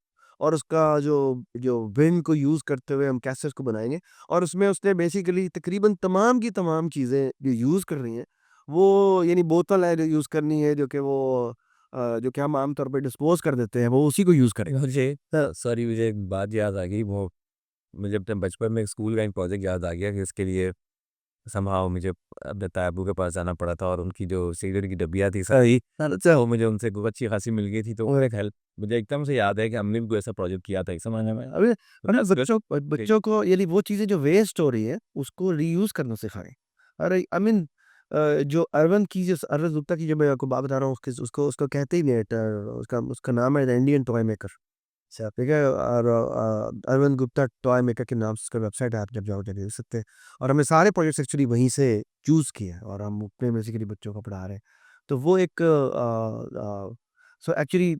Speaker 1: और उसका जो जो विंड को यूज़ करते हुए हम कैसे उसको बनाएँगे, और उसमें उसने बेसिकली तकरीबन तमाम की तमाम चीज़ें जो यूज़ करनी है, वो यानी बोतल है जो यूज़ करनी है जो कि वो जो कि हम आम तौर पे डिस्पोज़ कर देते हैं, वो उसी को यूज़ करेगा।
Speaker 2: मुझे सॉरी मुझे एक बात याद आ गई वो मुझे अपने बचपन में एक स्कूल का एक प्रोजेक्ट याद आ गया कि इसके लिए समहाउ मुझे अपने ताया-अब्बू के पास जाना पड़ा था और उनकी जो सिगरेट की डब्बियाँ थी सारी अच्छा वो मुझे उनसे खूब अच्छी खासी मिल गई थी तो वो एक हेल्प मुझे एकदम से याद है कि हमने भी कोई ऐसा प्रोजेक्ट किया था एक ज़माने में।
Speaker 1: अबे मतलब बच्चों को यानी वो चीज़ें जो वेस्ट हो रही है, उसको रीयूज़ करना सिखाएँ। अरे आई मीन जो अरविंद गुप्ता की जो मैं आपको बात बता रहा हूँ उसको उसको कहते ही नहीं है उसका उसका नाम है द इंडियन टॉय मेकर। अच्छा, ठीक है। और अरविंद गुप्ता टॉय मेकर के नाम से उसका वेबसाइट है, आप जब जाओ जाके देख सकते हैं। और हमने सारे प्रोजेक्ट्स एक्चुअली वहीं से चूज़ किए हैं और हम अपने बेसिकली बच्चों को पढ़ा रहे हैं। तो वो एक सो एक्चुअली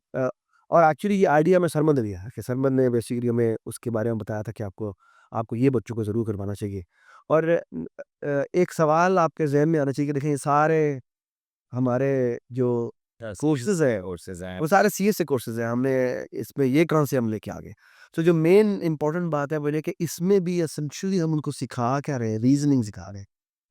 Speaker 1: और एक्चुअली ये आइडिया मैं सरमद ने दिया है कि सरमद ने बेसिकली हमें उसके बारे में बताया था कि आपको आपको ये बच्चों को ज़रूर करवाना चाहिए। और एक सवाल आपके ज़हन में आना चाहिए कि देखें ये सारे हमारे जो कोर्सेज़ हैं
Speaker 2: कोर्सेज़ हैं।
Speaker 1: वो सारे सीएस से कोर्सेज़ हैं, हमने इसमें ये कहाँ से हम लेके आ गए। तो जो मेन इम्पोर्टेंट बात है वो ये कि इसमें भी एसेंशियली हम उनको सिखा क्या रहे हैं, रीज़निंग सिखा रहे हैं,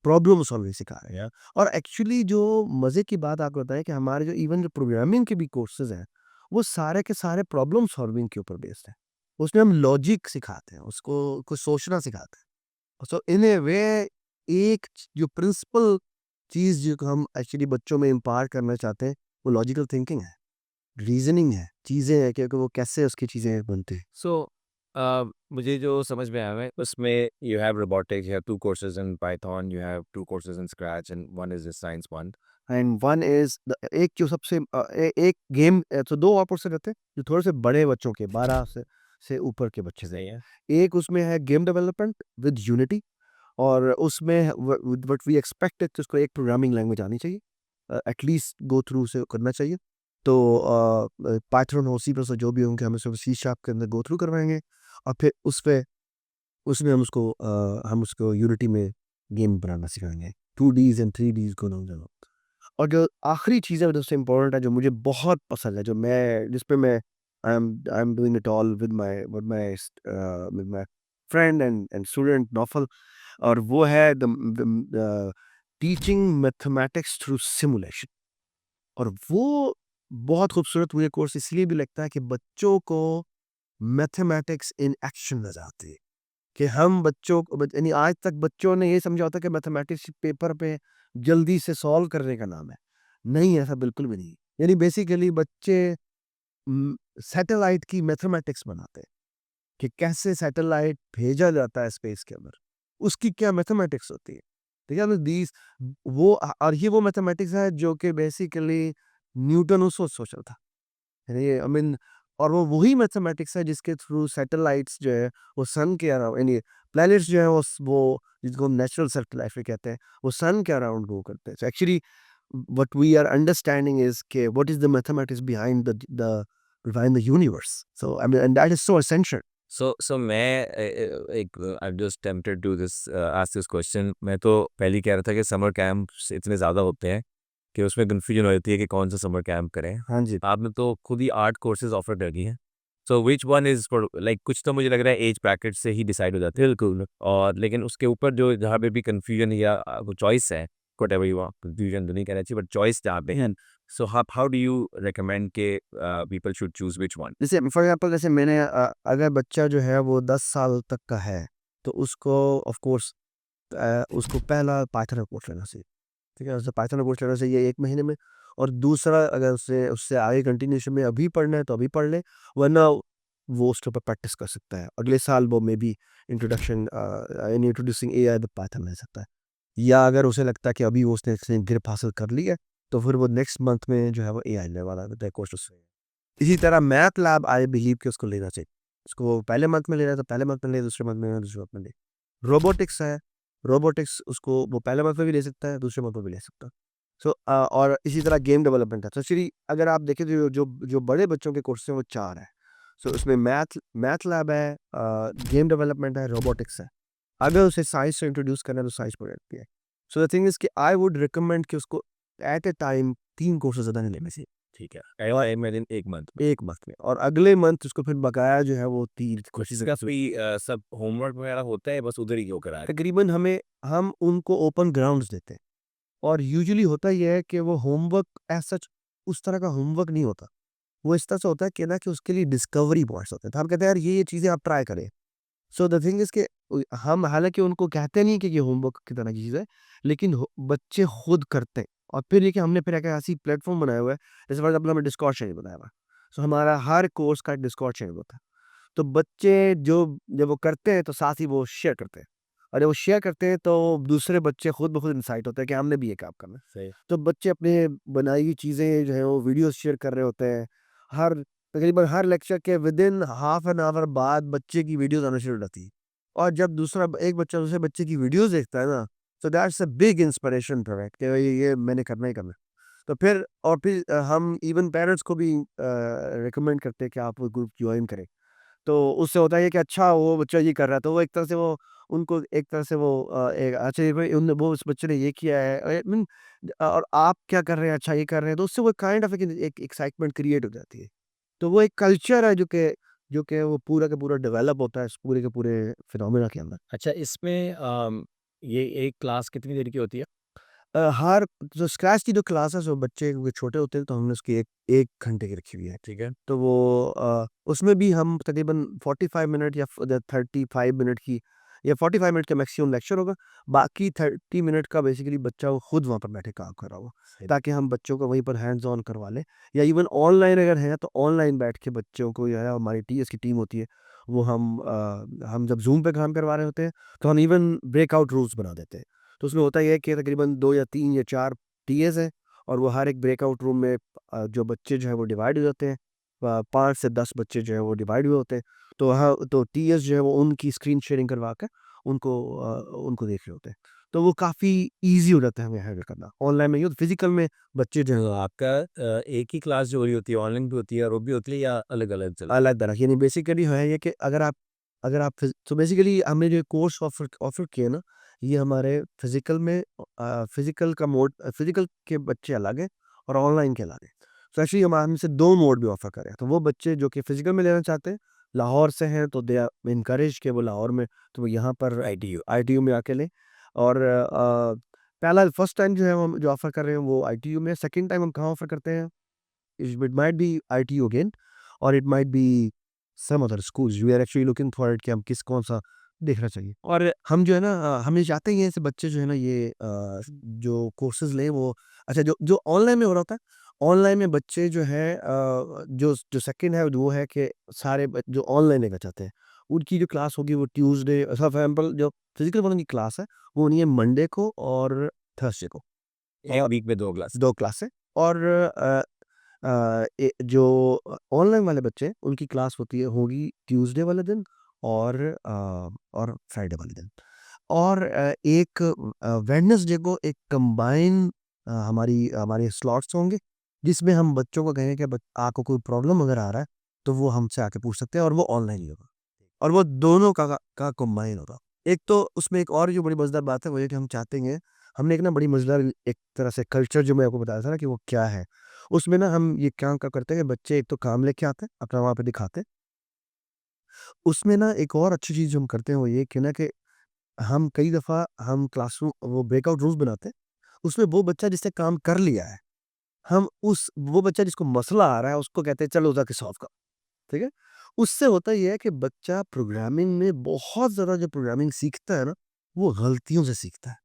Speaker 1: प्रॉब्लम सॉल्विंग सिखा रहे हैं। और एक्चुअली जो मज़े की बात आपको बताएँ कि हमारे जो इवन जो प्रोग्रामिंग के भी कोर्सेज़ हैं, वो सारे के सारे प्रॉब्लम सॉल्विंग के ऊपर बेस्ड हैं। उसमें हम लॉजिक सिखाते हैं, उसको सोचना सिखाते हैं। सो इन अ वे एक जो प्रिंसिपल चीज़ जो हम एक्चुअली बच्चों में इम्पार्ट करना चाहते हैं, वो लॉजिकल थिंकिंग है, रीज़निंग है, चीज़ें हैं कि वो कैसे उसकी चीज़ें बनती हैं।
Speaker 2: सो मुझे जो समझ में आया है उसमें you have robotics, you have 2 courses in Python, you have 2 courses in scratch and one is science one.
Speaker 1: And one is the एक जो सबसे एक गेम तो 2 और कोर्सेज़ रहते हैं, जो थोड़े से बड़े बच्चों के 12 से ऊपर के बच्चे
Speaker 2: सही
Speaker 1: के।
Speaker 2: है।
Speaker 1: एक उसमें है गेम डेवलपमेंट विद यूनिटी और उसमें व्हाट वी एक्सपेक्ट है कि उसको एक प्रोग्रामिंग लैंग्वेज आनी चाहिए, एटलीस्ट गो थ्रू उसे करना चाहिए। तो पाइथन हो, सी प्लस जो भी होंगे हम उसको सी शार्प के अंदर गो थ्रू करवाएंगे और फिर उसमें हम उसको यूनिटी में गेम बनाना सिखाएंगे, 2Ds एंड 3Ds को ना। और जो आखिरी चीज़ है, जो सबसे इम्पोर्टेंट है, जो मुझे बहुत पसंद है, जो मैं जिस पे मैं I am doing it all with my friend and student Naufal, और वो है the teaching mathematics through simulation. और वो बहुत खूबसूरत मुझे कोर्स इसलिए भी लगता है कि बच्चों को मैथमेटिक्स इन एक्शन नज़र आती है। कि हम बच्चों को यानी आज तक बच्चों ने ये समझा होता है कि मैथमेटिक्स पेपर पे जल्दी से सॉल्व करने का नाम है। नहीं, ऐसा बिल्कुल भी नहीं। यानी बेसिकली बच्चे सैटेलाइट की मैथमेटिक्स बनाते हैं कि कैसे सैटेलाइट भेजा जाता है स्पेस के अंदर। उसकी क्या मैथमेटिक्स होती है। ठीक है ना? दीज़ वो और ये वो मैथमेटिक्स है जो कि बेसिकली न्यूटन उस वक़्त सोचा था। ये आई मीन, और वो वही मैथमेटिक्स है जिसके थ्रू सैटेलाइट्स जो है वो सन के अराउंड, यानी प्लैनेट्स जो है वो जिसको हम नेचुरल सैटेलाइट भी कहते हैं, वो सन के अराउंड गो करते हैं। So actually what we are understanding is के what is the mathematics behind the universe, so I mean and that is so essential.
Speaker 2: So मैं एक I am just tempted to ask this question. मैं तो पहले ही कह रहा था कि समर कैंप्स इतने ज़्यादा होते हैं कि उसमें कन्फ्यूजन हो जाती है कि कौन सा समर कैंप करें।
Speaker 1: हाँ जी।
Speaker 2: आपने तो खुद ही 8 कोर्सेज़ ऑफ़र कर दिए हैं। So which one is for like कुछ तो मुझे लग रहा है एज ब्रैकेट से ही डिसाइड हो जाते हैं।
Speaker 1: बिल्कुल।
Speaker 2: और लेकिन उसके ऊपर जो जहाँ पे भी कन्फ्यूजन या वो चॉइस है, व्हाटएवर यू वांट, कन्फ्यूजन तो नहीं कहना चाहिए बट चॉइस जहाँ पे है, so how do you recommend के people should choose which one?
Speaker 1: जैसे फॉर एग्जांपल, जैसे अगर बच्चा जो है वो 10 साल तक का है, तो उसको ऑफ कोर्स उसको पहला पाइथन का कोर्स लेना चाहिए। ठीक है? उसे पाइथन का कोर्स लेना चाहिए 1 महीने में, और दूसरा अगर उसे उससे आगे कंटिन्यूएशन में अभी पढ़ना है तो अभी पढ़ ले, वरना वो उसके ऊपर प्रैक्टिस कर सकता है। अगले साल वो may be introducing AI with Python ले सकता है। या अगर उसे लगता है कि अभी वो उसने ग्रिप हासिल कर ली है, तो फिर वो नेक्स्ट मंथ में जो है वो एआई लेने वाला है कोर्स उससे। इसी तरह मैथ लैब आई बिलीव कि उसको लेना चाहिए। उसको पहले मंथ में लेना है तो पहले मंथ में ले, दूसरे मंथ में लेना है दूसरे मंथ में ले। रोबोटिक्स है, रोबोटिक्स उसको वो पहले मंथ में भी ले सकता है, दूसरे मंथ में भी ले सकता है। सो और इसी तरह गेम डेवलपमेंट है। तो एक्चुअली अगर आप देखें तो जो बड़े बच्चों के कोर्स हैं वो 4 हैं। सो उसमें मैथ मैथ लैब है, गेम डेवलपमेंट है, रोबोटिक्स है। अगर उसे साइंस से इंट्रोड्यूस करना है तो साइंस प्रोजेक्ट भी है। सो द थिंग इज़ कि आई वुड रिकमेंड कि उसको एट अ टाइम 3 कोर्सेज़ ज़्यादा नहीं लेने चाहिए।
Speaker 2: ठीक है। और इमेजिन 1 मंथ में।
Speaker 1: 1 मंथ में, और अगले मंथ उसको फिर बकाया जो है वो 3
Speaker 2: कुछ
Speaker 1: कोर्सेज़
Speaker 2: इसका कोई सब होमवर्क वगैरह होता है, बस उधर ही होकर आ रहा है?
Speaker 1: तकरीबन हम उनको ओपन ग्राउंड्स देते हैं। और यूजुअली होता ये है कि वो होमवर्क एज़ सच उस तरह का होमवर्क नहीं होता। वो इस तरह से होता है कि ना कि उसके लिए डिस्कवरी पॉइंट्स होते हैं। तो हम कहते हैं यार ये चीज़ें आप ट्राई करें। सो द थिंग इज़ कि हम हालाँकि उनको कहते नहीं कि ये होमवर्क की तरह की चीज़ है, लेकिन हो बच्चे खुद करते हैं। और फिर ये कि हमने फिर एक ऐसी प्लेटफ़ॉर्म बनाया हुआ है, जैसे फॉर एग्ज़ाम्पल हमने डिस्कॉर्ड चैनल बनाया हुआ है। सो हमारा हर कोर्स का एक डिस्कॉर्ड चैनल होता है। तो बच्चे जब वो करते हैं तो साथ ही वो शेयर करते हैं। और जब वो शेयर करते हैं तो दूसरे बच्चे खुद ब खुद इंसाइट होते हैं कि हमने भी ये काम करना है।
Speaker 2: सही।
Speaker 1: तो बच्चे अपने बनाई हुई चीज़ें जो हैं वो वीडियोज़ शेयर कर रहे होते हैं। हर तकरीबन हर लेक्चर के विदिन हाफ एन आवर बाद बच्चे की वीडियोज़ आना शुरू हो जाती है। और जब एक बच्चा दूसरे बच्चे की वीडियोज़ देखता है ना, so that's a big inspiration for it कि ये मैंने करना ही करना है। तो फिर हम इवन पेरेंट्स को भी रिकमेंड करते हैं कि आप वो ग्रुप जॉइन करें। तो उससे होता है ये कि अच्छा वो बच्चा ये कर रहा है, तो वो एक तरह से वो उनको एक तरह से वो अच्छा ये भाई उन वो उस बच्चे ने ये किया है, आई मीन, और आप क्या कर रहे हैं, अच्छा ये कर रहे हैं, तो उससे वो काइंड ऑफ एक एक्साइटमेंट क्रिएट हो जाती है। तो वो एक कल्चर है जो कि वो पूरा का पूरा डेवलप होता है इस पूरे के पूरे फिनोमेना के अंदर।
Speaker 2: अच्छा, इसमें ये एक क्लास कितनी देर की होती है?
Speaker 1: हर जो स्क्रैच की जो क्लास है, जो बच्चे क्योंकि छोटे होते हैं तो हमने उसकी 1 घंटे की रखी हुई है।
Speaker 2: ठीक है।
Speaker 1: तो वो उसमें भी हम तकरीबन 45 मिनट या 35 मिनट की या 45 मिनट का मैक्सिमम लेक्चर होगा, बाकी 30 मिनट का बेसिकली बच्चा वो खुद वहाँ पर बैठे काम कर रहा होगा, ताकि हम बच्चों को वहीं पर हैंड्स ऑन करवा लें। या इवन ऑनलाइन अगर है तो ऑनलाइन बैठ के बच्चों को जो है, हमारी टीएस की टीम होती है, वो हम जब ज़ूम पे काम करवा रहे होते हैं, तो हम इवन ब्रेकआउट रूम्स बना देते हैं। तो उसमें होता ये है कि तकरीबन 2 या 3 या 4 टीएस हैं, और वो हर एक ब्रेकआउट रूम में जो बच्चे जो हैं वो डिवाइड हो जाते हैं। 5 से 10 बच्चे जो हैं वो डिवाइड हुए होते हैं। तो हाँ, तो टीएस जो है वो उनकी स्क्रीन शेयरिंग करवा के उनको देख रहे होते हैं। तो वो काफ़ी ईज़ी हो जाता है हमें हैंडल करना। ऑनलाइन में ये फिज़िकल में बच्चे जो हैं
Speaker 2: तो आपका एक ही क्लास जो हो रही होती है, ऑनलाइन भी होती है और वो भी होती है या अलग-अलग चलती है?
Speaker 1: अलग तरह की, यानी बेसिकली है ये कि अगर आप तो बेसिकली हमने जो कोर्स ऑफ़र ऑफ़र किए ना, ये हमारे फ़िज़िकल का मोड, फ़िज़िकल के बच्चे अलग हैं और ऑनलाइन के अलग हैं। तो एक्चुअली हम हमसे 2 मोड भी ऑफ़र कर रहे हैं। तो वो बच्चे जो कि फ़िज़िकल में लेना चाहते हैं, लाहौर से हैं, तो दे आर एनकरेज्ड कि वो लाहौर में, तो वो यहाँ पर आईटीयू में आके लें। और पहला फर्स्ट टाइम जो है हम जो ऑफ़र कर रहे हैं वो आईटीयू में, सेकंड टाइम हम कहाँ ऑफ़र करते हैं, it might be ITU again, or it might be some other schools. We are actually looking for it कि हम कौन-सा देखना चाहिए। और हम जो है ना, हम ये चाहते हैं ऐसे बच्चे जो है ना, ये जो कोर्सेज़ लें वो, अच्छा, जो जो ऑनलाइन में हो रहा होता है, ऑनलाइन में बच्चे जो हैं, जो जो सेकंड है वो है कि सारे जो ऑनलाइन लेना चाहते हैं, उनकी जो क्लास होगी वो ट्यूसडे, फॉर एग्जाम्पल जो फिजिकल वालों की क्लास है, वो होनी है मंडे को और थर्सडे को।
Speaker 2: एक
Speaker 1: और
Speaker 2: वीक में 2 क्लास।
Speaker 1: 2 क्लासें। और जो ऑनलाइन वाले बच्चे हैं, उनकी क्लास होगी ट्यूसडे वाले दिन और फ्राइडे वाले दिन। और एक वेडनेसडे को एक कंबाइन हमारी हमारे स्लॉट्स होंगे, जिसमें हम बच्चों को कहेंगे कि आपको कोई प्रॉब्लम अगर आ रहा है, तो वो हमसे आके पूछ सकते हैं, और वो ऑनलाइन ही होगा। और वो दोनों का कंबाइन होगा। एक तो उसमें एक और जो बड़ी मज़ेदार बात है, वो ये कि हम चाहते हैं, हमने एक ना बड़ी मज़ेदार एक तरह से कल्चर, जो मैं आपको बताया था ना कि वो क्या है, उसमें ना हम ये क्या करते हैं कि बच्चे एक तो काम लेके आते हैं, अपना वहाँ पे दिखाते हैं। उसमें ना एक और अच्छी चीज़ जो हम करते हैं वो ये कि ना कि हम कई दफ़ा हम क्लासरूम वो ब्रेकआउट रूम्स बनाते हैं। उसमें वो बच्चा जिसने काम कर लिया है, हम उस वो बच्चा जिसको मसला आ रहा है, उसको कहते हैं चलो जाके सॉल्व करो। ठीक है? उससे होता ये है कि बच्चा प्रोग्रामिंग में बहुत ज़्यादा जो प्रोग्रामिंग सीखता है ना, वो गलतियों से सीखता है।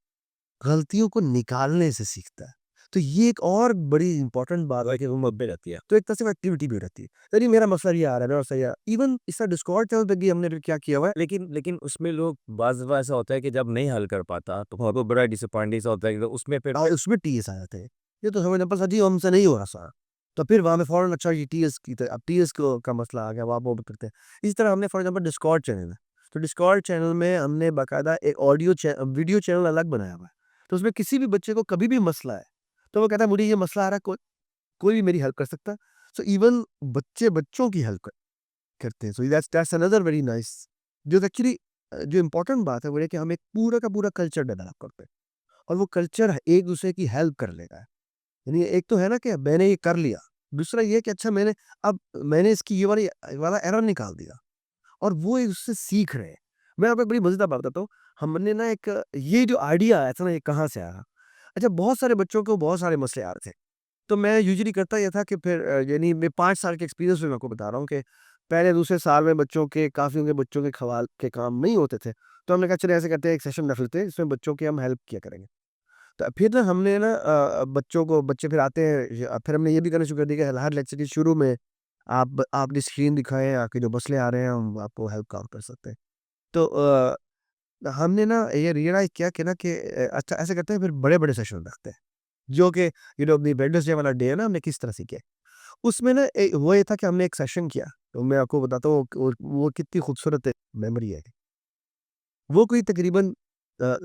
Speaker 1: गलतियों को निकालने से सीखता है। तो ये एक और बड़ी इम्पोर्टेंट बात
Speaker 2: तो
Speaker 1: है
Speaker 2: एक
Speaker 1: कि वो
Speaker 2: मब्बे रहती है।
Speaker 1: तो एक तरह से वो एक्टिविटी भी हो रहती है। चलिए मेरा मसला ये आ रहा है, मेरा मसला ये आ इवन इसका डिस्कॉर्ड चैनल पे भी हमने क्या किया हुआ है।
Speaker 2: लेकिन लेकिन उसमें लोग बाज़ दफ़ा ऐसा होता है कि जब नहीं हल कर पाता, तो वहाँ पे बड़ा डिसअपॉइंटेड सा होता है कि तो उसमें फिर
Speaker 1: उसमें टीएस आ जाते हैं। ये तो समझ सर जी हमसे नहीं हो रहा सर। तो फिर वहाँ पे फ़ौरन अच्छा ये टीएस की त अब टीएस को का मसला आ गया, वो आप वो भी करते हैं। इसी तरह हमने फॉर एग्ज़ाम्पल डिस्कॉर्ड चैनल है। तो डिस्कॉर्ड चैनल में हमने बाकायदा एक वीडियो चैनल अलग बनाया हुआ है। तो उसमें किसी भी बच्चे को कभी भी मसला है, तो वो कहता है मुझे ये मसला आ रहा है, कोई भी मेरी हेल्प कर सकता है। सो इवन बच्चे बच्चों की हेल्प करते हैं। So that's another very nice, जो एक्चुअली जो इम्पोर्टेंट बात है वो ये कि हम एक पूरा का पूरा कल्चर डेवलप करते हैं, और वो कल्चर एक दूसरे की हेल्प कर लेगा। यानी एक तो है ना कि मैंने ये कर लिया, दूसरा ये है कि अच्छा मैंने इसकी ये वाला एरर निकाल दिया, और वो एक उससे सीख रहे हैं। मैं आपको एक बड़ी मज़ेदार बात बताता हूँ, हमने ना एक ये जो आइडिया आया था ना, ये कहाँ से आया? अच्छा, बहुत सारे बच्चों को बहुत सारे मसले आ रहे थे। तो मैं यूजुअली करता ये था कि फिर यानी मैं 5 साल के एक्सपीरियंस में मैं आपको बता रहा हूँ कि पहले दूसरे साल में बच्चों के काफ़ी उनके बच्चों के खवाल के काम नहीं होते थे। तो हमने कहा चलिए ऐसे करते हैं, एक सेशन रख लेते हैं, इसमें बच्चों की हम हेल्प किया करेंगे। तो फिर ना हमने ना बच्चे फिर आते हैं, फिर हमने ये भी करना शुरू कर दिया कि हर लेक्चर के शुरू में आप अपनी स्क्रीन दिखाएँ, आपके जो मसले आ रहे हैं हम आपको हेल्प काम कर सकते हैं। तो हमने ना ये रियलाइज़ किया कि अच्छा ऐसे करते हैं, फिर बड़े-बड़े सेशन रखते हैं। जो कि अपनी वेडनेसडे वाला डे है ना, हमने किस तरह से किया। उसमें ना वो ये था कि हमने एक सेशन किया, तो मैं आपको बताता हूँ वो कितनी खूबसूरत मेमोरी है। वो कोई तकरीबन अ,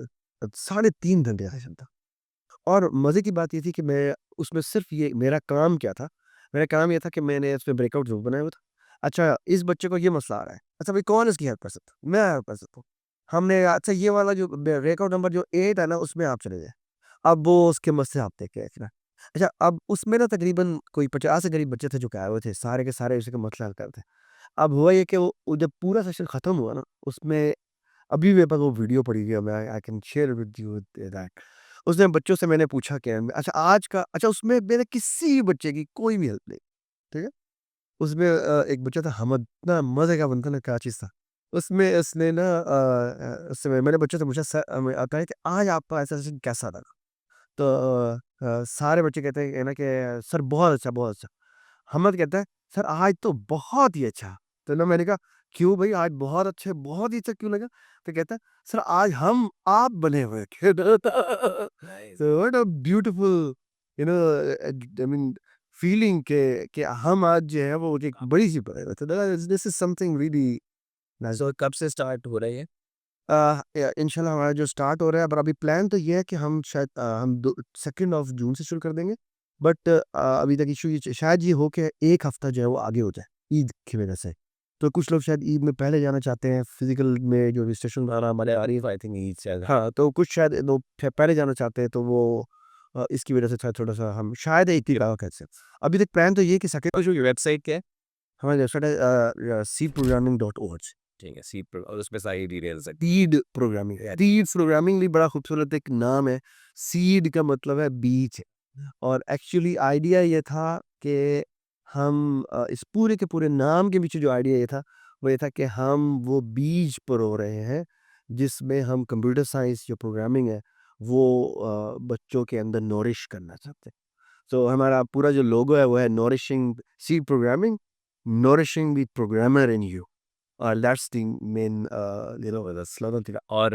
Speaker 1: साढ़े 3 घंटे का सेशन था, और मज़े की बात ये थी कि मैं उसमें सिर्फ़ ये मेरा काम क्या था, मेरा काम ये था कि मैंने इसमें ब्रेकआउट ज़रूर बनाया हुआ था। अच्छा, इस बच्चे को ये मसला आ रहा है, अच्छा भाई कौन इसकी हेल्प कर सकता है? मैं हेल्प कर सकता हूँ। हमने अच्छा ये वाला जो ब्रेकआउट नंबर जो 8 है ना, उसमें आप चले जाएँ। अब वो उसके मसले आप देख के रखना। अच्छा, अब उसमें ना तकरीबन कोई 50 से करीब बच्चे थे जो कि आए हुए थे, सारे के सारे उसी का मसला हल कर रहे थे। अब हुआ ये कि वो जब पूरा सेशन खत्म हुआ ना, उसमें अभी मेरे पास वो वीडियो पड़ी हुई है, मैं I can share with you that. उसने बच्चों से मैंने पूछा कि अच्छा उसमें मैंने किसी भी बच्चे की कोई भी हेल्प नहीं, ठीक है? उसमें एक बच्चा था हमद, इतना मज़े का बनता ना, क्या चीज़ था। उसमें उसने ना उसमें मैंने बच्चों से पूछा सर कहा कि आज आपका ऐसा सेशन कैसा लगा? तो सारे बच्चे कहते हैं ना कि सर बहुत अच्छा, बहुत अच्छा। हमद कहता है सर आज तो बहुत ही अच्छा। तो ना मैंने कहा क्यों भाई आज बहुत ही अच्छा क्यों लगा? तो कहता है सर आज हम आप बने हुए थे।
Speaker 2: Nice.
Speaker 1: So what a beautiful you know I mean feeling के हम आज जो है वो एक बड़ी सी बने हुए थे। This is something really nice.
Speaker 2: So कब से स्टार्ट हो रहा है ये?
Speaker 1: इंशाल्लाह हमारा जो स्टार्ट हो रहा है, पर अभी प्लान तो ये है कि हम शायद हम 2 ऑफ जून से शुरू कर देंगे। बट अभी तक इशू ये शायद ये हो कि 1 हफ्ता जो है वो आगे हो जाए, ईद की वजह से। तो कुछ लोग शायद ईद में पहले जाना चाहते हैं, फिज़िकल में जो रजिस्ट्रेशन वाला हमारे
Speaker 2: तारीफ आई थिंक ईद से ज़्यादा।
Speaker 1: हाँ, तो कुछ शायद लोग पहले जाना चाहते हैं, तो वो इसकी वजह से शायद थोड़ा-सा हम शायद 1 ही रहा कैसे। अभी तक प्लान तो ये है कि सेकंड
Speaker 2: और जो वेबसाइट क्या है?
Speaker 1: हमारी वेबसाइट है cprogramming.org।
Speaker 2: ठीक है, सी प्रो और उसमें सारी डिटेल्स है।
Speaker 1: सीड प्रोग्रामिंग है। सीड प्रोग्रामिंग भी बड़ा खूबसूरत एक नाम है। सीड का मतलब है बीज और एक्चुअली आइडिया ये था कि हम इस पूरे के पूरे नाम के पीछे जो आइडिया ये था, वो ये था कि हम वो बीज परो रहे हैं, जिसमें हम कंप्यूटर साइंस जो प्रोग्रामिंग है, वो बच्चों के अंदर नॉरिश करना चाहते हैं। तो हमारा पूरा जो लोगो है वो है nourishing seed programming, nourishing the programmer in you. That's the main, the slogan थी।
Speaker 2: और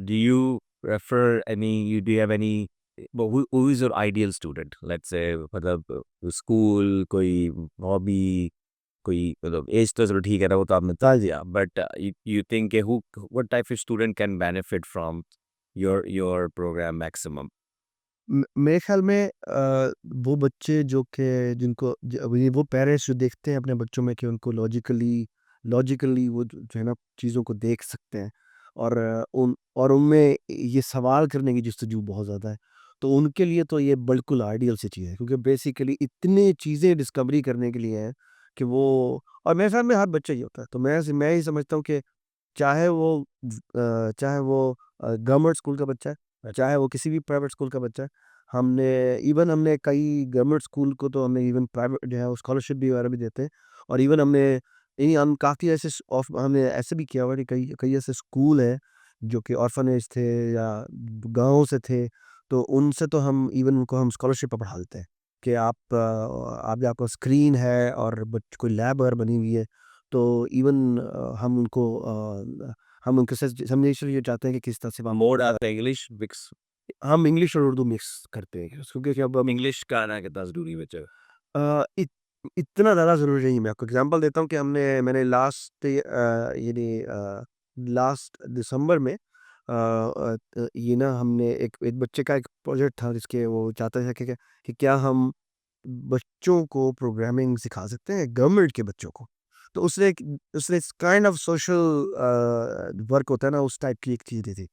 Speaker 2: do you refer any you do have any who is your ideal student? Let's say मतलब स्कूल, कोई हॉबी, कोई मतलब एज तो चलो ठीक है ना, वो तो आपने बता
Speaker 1: हाँ जी।
Speaker 2: दिया, but you think who what type of student can benefit from your program maximum?
Speaker 1: मेरे ख्याल में वो बच्चे जो कि जिनको अभी वो पेरेंट्स जो देखते हैं अपने बच्चों में कि उनको लॉजिकली वो जो है ना चीज़ों को देख सकते हैं और उनमें ये सवाल करने की जस्तजू बहुत ज़्यादा है, तो उनके लिए तो ये बिल्कुल आइडियल सी चीज़ है, क्योंकि बेसिकली इतनी चीज़ें डिस्कवरी करने के लिए हैं कि वो और मेरे ख्याल में हर बच्चा ये होता है, तो मैं ही समझता हूँ कि चाहे वो गवर्नमेंट स्कूल का बच्चा है, चाहे वो किसी भी प्राइवेट स्कूल का बच्चा है। हमने कई गवर्नमेंट स्कूल को तो हमने इवन प्राइवेट जो है वो स्कॉलरशिप भी वगैरह भी देते हैं और इवन हम काफ़ी ऐसे हमने ऐसे भी किया हुआ है कि कई कई ऐसे स्कूल हैं जो कि ऑर्फनेज थे या गाँव से थे, तो उनसे तो हम इवन उनको हम स्कॉलरशिप पे पढ़ा देते हैं कि आप आपका स्क्रीन है और कोई लैब वगैरह बनी हुई है, तो इवन हम उनके साथ हम ये चाहते हैं कि किस तरह से हम
Speaker 2: मोड आता है इंग्लिश मिक्स।
Speaker 1: हम इंग्लिश और उर्दू मिक्स करते हैं क्योंकि अब हम
Speaker 2: इंग्लिश का आना कितना ज़रूरी बच्चे को?
Speaker 1: इतना ज़्यादा ज़रूरी नहीं है। मैं आपको एग्ज़ाम्पल देता हूँ कि मैंने लास्ट दिसंबर में ये ना हमने एक एक बच्चे का एक प्रोजेक्ट था जिसके वो चाहता था कि क्या हम बच्चों को प्रोग्रामिंग सिखा सकते हैं, गवर्नमेंट के बच्चों को। तो उसने काइंड ऑफ सोशल वर्क होता है ना, उस टाइप की एक चीज़ दी थी।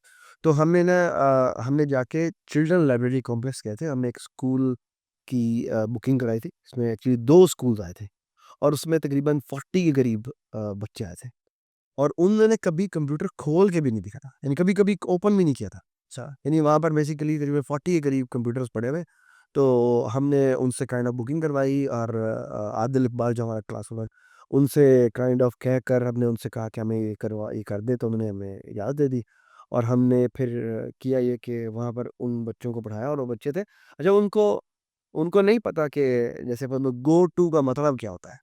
Speaker 1: तो हमने जाके चिल्ड्रन लाइब्रेरी कॉम्प्लेक्स गए थे। हमने एक स्कूल की बुकिंग कराई थी। इसमें एक्चुअली 2 स्कूल्स आए थे और उसमें तकरीबन 40 के करीब बच्चे आए थे और उन्होंने कभी कंप्यूटर खोल के भी नहीं देखा था। यानी कभी-कभी ओपन भी नहीं किया था। अच्छा, यानी वहाँ पर बेसिकली करीबन 40 के करीब कंप्यूटर्स पड़े हुए। तो हमने उनसे काइंड ऑफ बुकिंग करवाई और आदिल इकबाल जो हमारा क्लास ओनर, उनसे काइंड ऑफ कहकर हमने उनसे कहा कि हमें ये कर दें, तो उन्होंने हमें इजाज़त दे दी और हमने फिर किया ये कि वहाँ पर उन बच्चों को पढ़ाया और वो बच्चे थे अच्छा उनको उनको नहीं पता कि जैसे अपन लोग गो टू का मतलब क्या होता है।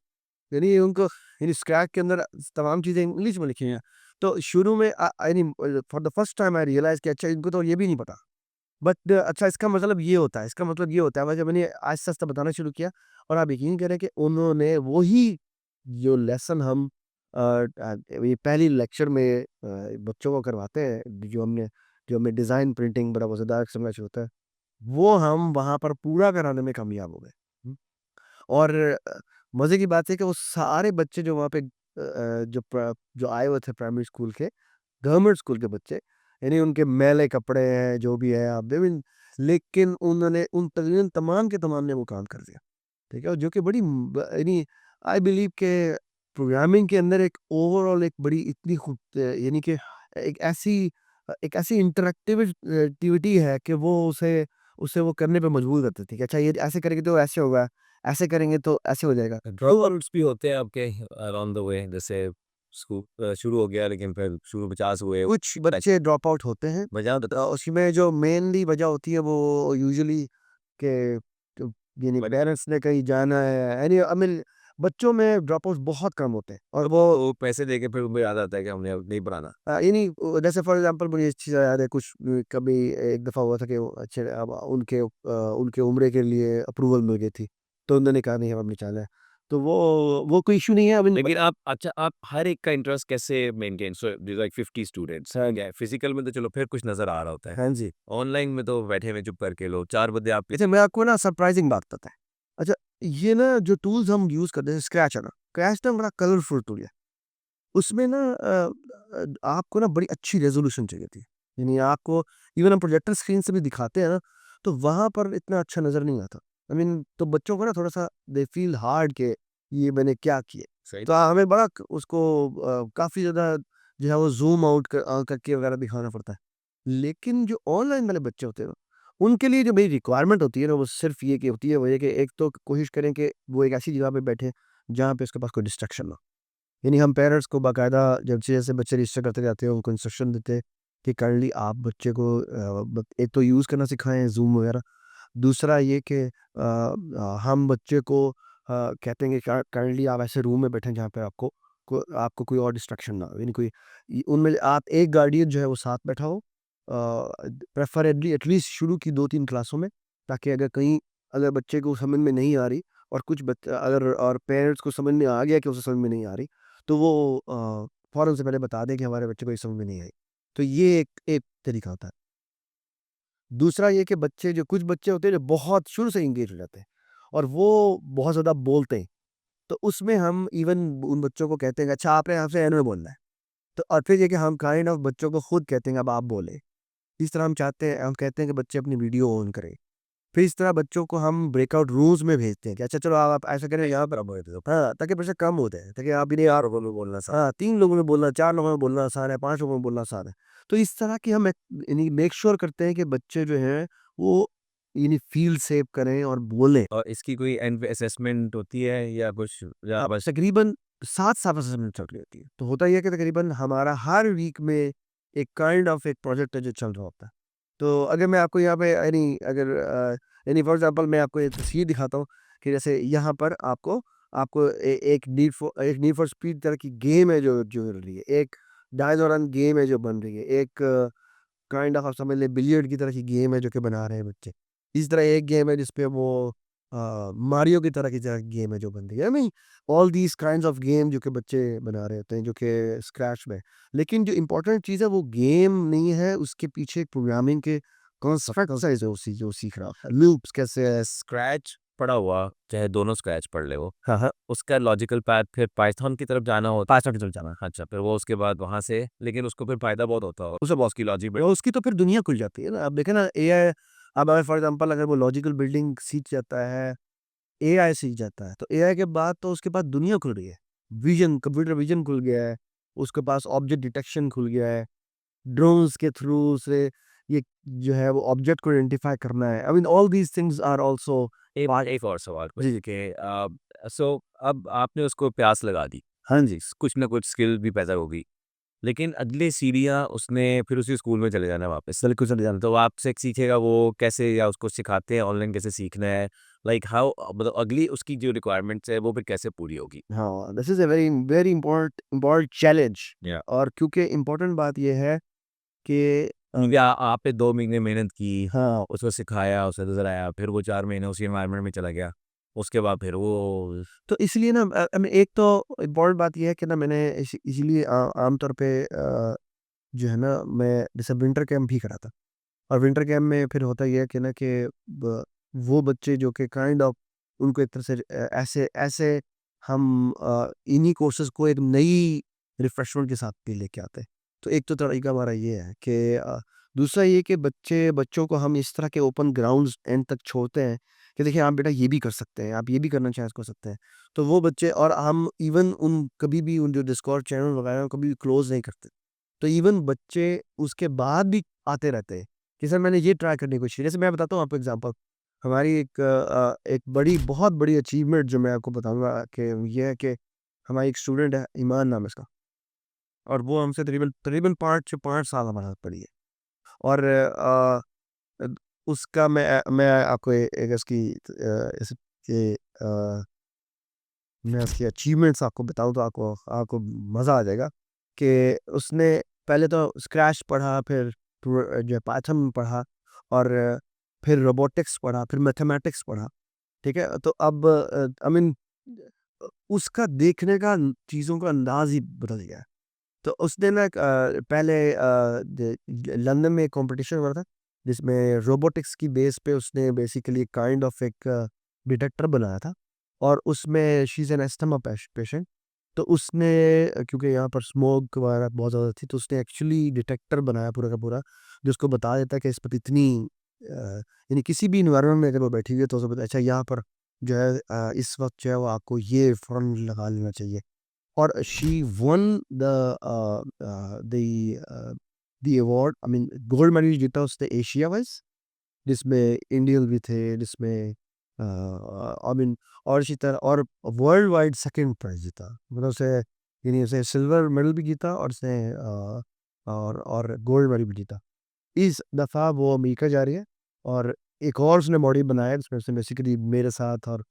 Speaker 1: यानी उनको यानी स्क्रैच के अंदर तमाम चीज़ें इंग्लिश में लिखी हैं। तो शुरू में यानी for the first time I realise कि अच्छा इनको तो ये भी नहीं पता। बट अच्छा इसका मतलब ये होता है, इसका मतलब ये होता है। जब मैंने आहिस्ता-आहिस्ता बताना शुरू किया और आप यकीन करें कि उन्होंने वही जो लेसन हम ये पहली लेक्चर में बच्चों को करवाते हैं, जो हमें डिज़ाइन प्रिंटिंग बड़ा मज़ेदार किस्म का जो होता है, वो हम वहाँ पर पूरा कराने में कामयाब हो गए। और मज़े की बात है कि वो सारे बच्चे जो वहाँ पे जो आए हुए थे प्राइमरी स्कूल के, गवर्नमेंट स्कूल के बच्चे, यानी उनके मैले कपड़े हैं, जो भी है आप देविन लेकिन उन्होंने उन तकरीबन तमाम के तमाम ने वो काम कर दिया, ठीक है? और जो कि बड़ी यानी आई बिलीव के प्रोग्रामिंग के अंदर एक ओवरऑल एक बड़ी इतनी यानी कि एक ऐसी एक ऐसी इंटरैक्टिव एक्टिविटी है कि वो उसे उसे वो करने पे मजबूर कर देती है कि अच्छा ये ऐसे करेंगे तो ऐसे होगा, ऐसे करेंगे तो ऐसे हो जाएगा।
Speaker 2: ड्रॉप आउट्स भी होते हैं आपके अराउंड द वे, जैसे स्कूल शुरू हो गया, लेकिन फिर शुरू 50 हुए।
Speaker 1: कुछ बच्चे ड्रॉप आउट होते हैं।
Speaker 2: वजह बताओ।
Speaker 1: उसमें जो मेनली वजह होती है वो यूजुअली के तो यानी पेरेंट्स ने कहीं जाना है, यानी आई मीन बच्चों में ड्रॉप आउट बहुत कम होते हैं और
Speaker 2: वो पैसे देके फिर उनको याद आता है कि हमने अब नहीं पढ़ाना।
Speaker 1: यानी जैसे फॉर एग्जांपल मुझे इस चीज़ याद है, कुछ कभी एक दफ़ा हुआ था कि वो अच्छे अब उनके उम्र के लिए अप्रूवल मिल गई थी, तो उन्होंने कहा नहीं हम निकाला है, तो वो कोई इशू नहीं है। अभी
Speaker 2: लेकिन आप अच्छा, आप हर एक का इंटरेस्ट कैसे मेंटेन? सो लाइक 50 स्टूडेंट्स,
Speaker 1: हाँ,
Speaker 2: क्या फिजिकल में तो चलो फिर कुछ नज़र आ रहा होता है।
Speaker 1: हाँ जी।
Speaker 2: ऑनलाइन में तो बैठे हुए चुप करके लो, 4 बंदे आप
Speaker 1: अच्छा, मैं आपको ना सरप्राइजिंग बात बताता है। अच्छा, ये ना जो टूल्स हम यूज़ करते हैं, स्क्रैच है ना, स्क्रैच ना बड़ा कलरफुल टूल है। उसमें ना आपको ना बड़ी अच्छी रेज़ोल्यूशन चाहिए थी। यानी आपको इवन हम प्रोजेक्टर स्क्रीन से भी दिखाते हैं ना, तो वहाँ पर इतना अच्छा नज़र नहीं आता। आई मीन तो बच्चों को ना थोड़ा-सा दे फील हार्ड कि ये मैंने क्या किया।
Speaker 2: सही।
Speaker 1: तो हमें बड़ा उसको काफ़ी ज़्यादा जो है वो ज़ूम आउट करके वगैरह दिखाना पड़ता है। लेकिन जो ऑनलाइन वाले बच्चे होते हैं ना, उनके लिए जो मेरी रिक्वायरमेंट होती है ना, वो सिर्फ़ ये कि होती है वो ये कि एक तो कोशिश करें कि वो एक ऐसी जगह पे बैठे, जहाँ पे उसके पास कोई डिस्ट्रैक्शन ना हो। यानी हम पेरेंट्स को बाकायदा जब से जैसे बच्चे रजिस्टर करते जाते हैं उनको इंस्ट्रक्शन देते हैं कि काइंडली आप बच्चे को एक तो यूज़ करना सिखाएं ज़ूम वगैरह। दूसरा ये कि हम बच्चे को कहते हैं कि काइंडली आप ऐसे रूम में बैठें जहाँ पे आपको कोई और डिस्ट्रक्शन ना हो, यानी कोई उनमें आप एक गार्डियन जो है वो साथ बैठा हो, प्रेफरेबली एटलीस्ट शुरू की 2-3 क्लासों में, ताकि अगर बच्चे को समझ में नहीं आ रही और कुछ बच्चा अगर और पेरेंट्स को समझ में आ गया कि उसे समझ में नहीं आ रही, तो वो फ़ौरन से पहले बता दें कि हमारे बच्चे को ये समझ में नहीं आई। तो ये एक एक तरीका होता है। दूसरा ये कि बच्चे जो कुछ बच्चे होते हैं जो बहुत शुरू से एंगेज हो जाते हैं और वो बहुत ज़्यादा बोलते हैं, तो उसमें हम इवन उन बच्चों को कहते हैं कि अच्छा आपने यहाँ से एन में बोलना है। तो और फिर ये कि हम काइंड ऑफ बच्चों को खुद कहते हैं अब आप बोलें। इस तरह हम कहते हैं कि बच्चे अपनी वीडियो ऑन करें। फिर इस तरह बच्चों को हम ब्रेकआउट रूम्स में भेजते हैं कि अच्छा चलो आप ऐसा करें यहाँ पर, हाँ, ताकि प्रेशर कम होता है, ताकि आप इन्हें 8 लोगों में बोलना आसान, हाँ, 3 लोगों में बोलना, 4 लोगों में बोलना आसान है, 5 लोगों में बोलना आसान है। तो इस तरह की हम एक यानी मेक श्योर करते हैं कि बच्चे जो हैं वो यानी फ़ील सेफ करें और बोलें।
Speaker 2: और इसकी कोई एंड पे असेसमेंट होती है या कुछ, या बस?
Speaker 1: तकरीबन 7 असेसमेंट चल रही होती है। तो होता ये है कि तकरीबन हमारा हर वीक में एक काइंड ऑफ एक प्रोजेक्ट है जो चल रहा होता है। तो अगर मैं आपको यहाँ पे यानी फॉर एग्ज़ाम्पल मैं आपको एक तस्वीर दिखाता हूँ कि जैसे यहाँ पर आपको आपको एक नीड फॉर स्पीड तरह की गेम है जो जो चल रही है। एक डायनो रन गेम है जो बन रही है। एक काइंड ऑफ आप समझ लें बिलियर्ड की तरह की गेम है जो कि बना रहे हैं बच्चे। इस तरह एक गेम है जिसपे वो मारियो की तरह की गेम है जो बन रही है। I mean all these kinds of game जो कि बच्चे बना रहे होते हैं जो कि स्क्रैच में। लेकिन जो इम्पोर्टेंट चीज़ है वो गेम नहीं है, उसके पीछे प्रोग्रामिंग के कॉन्सेप्ट्स है जो सीख रहा है। लूप्स कैसे है।
Speaker 2: स्क्रैच पढ़ा हुआ, चाहे दोनों स्क्रैच पढ़ ले वो,
Speaker 1: हाँ, हाँ।
Speaker 2: उसका लॉजिकल पाथ फिर पाइथन की तरफ जाना होता
Speaker 1: पाँच मिनट चल जाना।
Speaker 2: है। अच्छा, फिर वो उसके बाद वहाँ से, लेकिन उसको फिर फ़ायदा बहुत होता होगा। उसे बॉस की लॉजिक
Speaker 1: और उसकी तो फिर दुनिया खुल जाती है ना। अब देखें ना एआई, अब अगर फॉर एग्ज़ाम्पल अगर वो लॉजिकल बिल्डिंग सीख जाता है, एआई सीख जाता है, तो एआई के बाद तो उसके पास दुनिया खुल रही है। कंप्यूटर विज़न खुल गया है, उसके पास ऑब्जेक्ट डिटेक्शन खुल गया है, ड्रोन्स के थ्रू से ये जो है वो ऑब्जेक्ट को आइडेंटिफ़ाई करना है। I mean all these things are also part.
Speaker 2: एक और सवाल
Speaker 1: जी, जी।
Speaker 2: कि सो अब आपने उसको प्यास लगा दी,
Speaker 1: हाँ जी।
Speaker 2: कुछ ना कुछ स्किल भी पैदा होगी, लेकिन अगली सीढ़ियाँ उसने फिर उसी स्कूल में चले जाना है वापस।
Speaker 1: बिल्कुल सही जानते
Speaker 2: तो
Speaker 1: हैं।
Speaker 2: आपसे सीखेगा वो कैसे, या उसको सिखाते हैं ऑनलाइन कैसे सीखना है? लाइक हाउ, मतलब अगली उसकी जो रिक्वायरमेंट्स है वो फिर कैसे पूरी होगी?
Speaker 1: हाँ, this is a very very important challenge.
Speaker 2: या
Speaker 1: और क्योंकि इम्पोर्टेंट बात ये है कि
Speaker 2: क्योंकि आपने 2 महीने मेहनत की,
Speaker 1: हाँ,
Speaker 2: उसको सिखाया, उसे नज़र आया, फिर वो 4 महीने उसी एनवायरनमेंट में चला गया। उसके बाद फिर वो
Speaker 1: तो इसलिए ना आई मीन एक तो इम्पोर्टेंट बात ये है कि ना मैंने इसीलिए आम तौर पे जो है ना मैं जैसे विंटर कैंप भी करा था। और विंटर कैंप में फिर होता ये है कि ना कि वो बच्चे जो कि काइंड ऑफ उनको एक तरह से ऐसे ऐसे हम इन्हीं कोर्सेज को एक नई रिफ्रेशमेंट के साथ भी लेके आते हैं। तो एक तो तरीका हमारा ये है कि दूसरा ये कि बच्चों को हम इस तरह के ओपन ग्राउंड्स एंड तक छोड़ते हैं कि देखिए आप बेटा ये भी कर सकते हैं, आप ये भी करना चाहें कर सकते हैं। तो वो बच्चे और हम इवन उन कभी भी उन जो डिस्कॉर्ड चैनल वगैरह हैं, कभी भी क्लोज नहीं करते। तो इवन बच्चे उसके बाद भी आते रहते हैं कि सर मैंने ये ट्राई करने की कोशिश की। जैसे मैं बताता हूँ आपको एग्ज़ाम्पल, हमारी एक बहुत बड़ी अचीवमेंट जो मैं आपको बताऊँगा कि ये है कि हमारी एक स्टूडेंट है, ईमान नाम है इसका। और वो हमसे तकरीबन 5 साल हमारे साथ पढ़ी है। और उसका मैं आपको एक इसकी इसके मैं उसकी अचीवमेंट्स आपको बताऊँ तो आपको आपको मज़ा आ जाएगा कि उसने पहले तो स्क्रैच पढ़ा, फिर जो है पाइथन पढ़ा, और फिर रोबोटिक्स पढ़ा, फिर मैथमेटिक्स पढ़ा, ठीक है? तो अब आई मीन उसका देखने का चीज़ों का अंदाज़ ही बदल गया है। तो उसने ना पहले लंदन में एक कॉम्पिटिशन हुआ था, जिसमें रोबोटिक्स की बेस पे उसने बेसिकली काइंड ऑफ एक डिटेक्टर बनाया था, और उसमें she is an asthma patient. तो उसने क्योंकि यहाँ पर स्मोक वगैरह बहुत ज़्यादा थी, तो उसने एक्चुअली डिटेक्टर बनाया पूरा का पूरा, जो उसको बता देता है कि इस पर इतनी यानी किसी भी इन्वायरमेंट में अगर वो बैठी हुई है तो उसे पता अच्छा यहाँ पर जो है इस वक्त जो है वो आपको ये फ़ौरन लगा लेना चाहिए। और she won the award, I mean gold medal जीता उसने एशिया वाइज, जिसमें इंडियन भी थे, जिसमें आई मीन और इसी तरह और वर्ल्ड वाइड सेकंड प्राइज जीता, मतलब उसे यानी उसे सिल्वर मेडल भी जीता, और उसने और गोल्ड मेडल भी जीता। इस दफ़ा वो अमेरिका जा रही है, और एक और उसने बॉडी बनाया है, जिसमें उसने बेसिकली मेरे साथ और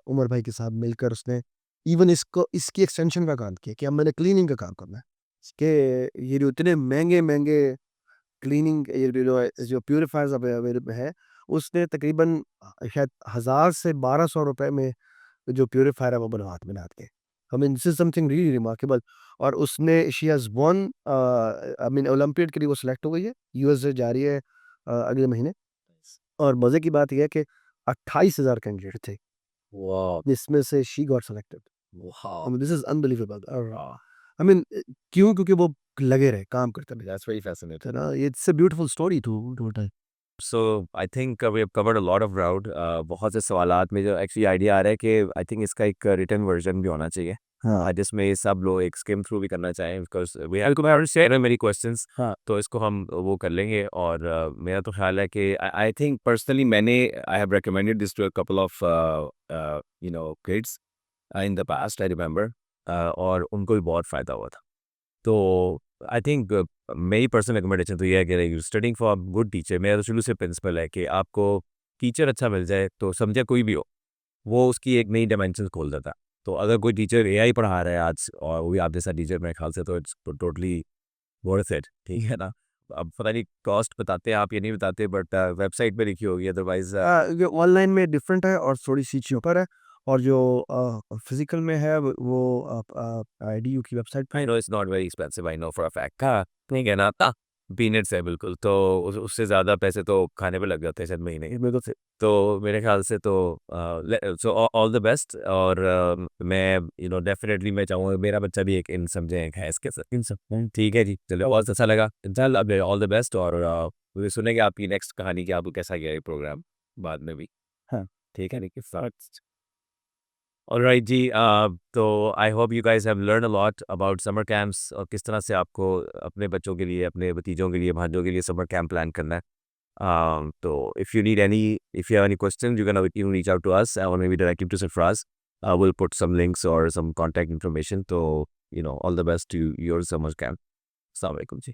Speaker 1: उमर भाई के साथ मिलकर उसने इवन इसकी एक्सटेंशन का काम किया कि अब मैंने क्लीनिंग का काम करना है, कि ये जो इतने महंगे महंगे क्लीनिंग ये जो प्यूरिफायर्स अवेलेबल है, उसने तकरीबन शायद 1000 से 1200 रुपए में जो प्यूरिफायर है वो बना के, आई mean this is something really remarkable. और उसने she has one I mean olympiad के लिए वो सिलेक्ट हो गई है, यूएस से जा रही है अगले महीने। और मज़े की बात ये है कि 28,000 कैंडिडेट थे,
Speaker 2: वाह!
Speaker 1: जिसमें से शी गॉट सिलेक्टेड।
Speaker 2: वाह!
Speaker 1: I mean this is unbelievable.
Speaker 2: वाह!
Speaker 1: आई मीन क्यों? क्योंकि वो लगे रहे, काम करते रहे,
Speaker 2: दैट्स वेरी
Speaker 1: है
Speaker 2: fascinating.
Speaker 1: ना? It's a beautiful story to tell.
Speaker 2: So I think we have covered a lot of ground. बहुत से सवालात में जो एक्चुअली आइडिया आ रहा है कि आई थिंक इसका एक रिटन वर्जन भी होना चाहिए,
Speaker 1: हाँ,
Speaker 2: जिसमें ये सब लोग एक स्किम थ्रू भी करना चाहें, because we have to share मेरी क्वेश्चंस।
Speaker 1: हाँ।
Speaker 2: तो इसको हम वो कर लेंगे। और मेरा तो ख्याल है कि आई थिंक पर्सनली मैंने I have recommended this to a couple of kids in the past, I remember, और उनको भी बहुत फ़ायदा हुआ था। तो आई थिंक मेरी पर्सनल रिकमेंडेशन तो ये है कि स्टडिंग फॉर गुड टीचर, मेरा तो शुरू से प्रिंसिपल है कि आपको टीचर अच्छा मिल जाए तो समझे कोई भी हो, वो उसकी एक नई डायमेंशन खोल देता है। तो अगर कोई टीचर एआई पढ़ा रहा है आज, और वो भी आप जैसा टीचर मेरे ख्याल से, तो इट्स टोटली वर्थ इट, ठीक है ना? अब पता नहीं कॉस्ट बताते हैं आप या नहीं बताते, बट वेबसाइट पे लिखी होगी, अदरवाइज
Speaker 1: ये ऑनलाइन में डिफरेंट है और थोड़ी-सी चीपर है, और जो फिज़िकल में है वो आप आईडीयू की वेबसाइट पे।
Speaker 2: I know it's not very expensive, I know for a fact. हाँ, नहीं कहना था, पीनट्स है बिल्कुल। तो उससे ज़्यादा पैसे तो खाने पे लग जाते हैं शायद महीने के।
Speaker 1: इसमें तो
Speaker 2: तो मेरे ख्याल से तो सो ऑल द बेस्ट। और मैं डेफिनेटली मैं चाहूँगा मेरा बच्चा भी एक इन समझे एक है इसके साथ इन सब। ठीक है जी, चलो बहुत अच्छा लगा। चल अब ऑल द बेस्ट। और मुझे सुनेंगे आपकी नेक्स्ट कहानी कि आपको कैसा गया ये प्रोग्राम बाद में भी।
Speaker 1: हाँ।
Speaker 2: ठीक है, नहीं ऑलराइट जी। तो I hope you guys have learn a lot about summer camps, और किस तरह से आपको अपने बच्चों के लिए, अपने भतीजों के लिए, भांजों के लिए समर कैंप प्लान करना है। So if you have any questions, you can even reach out to us, or maybe directly to Sarfraz. We'll put some links or some contact information. So, all the best to your summer camp. Assalamu alaikum ji.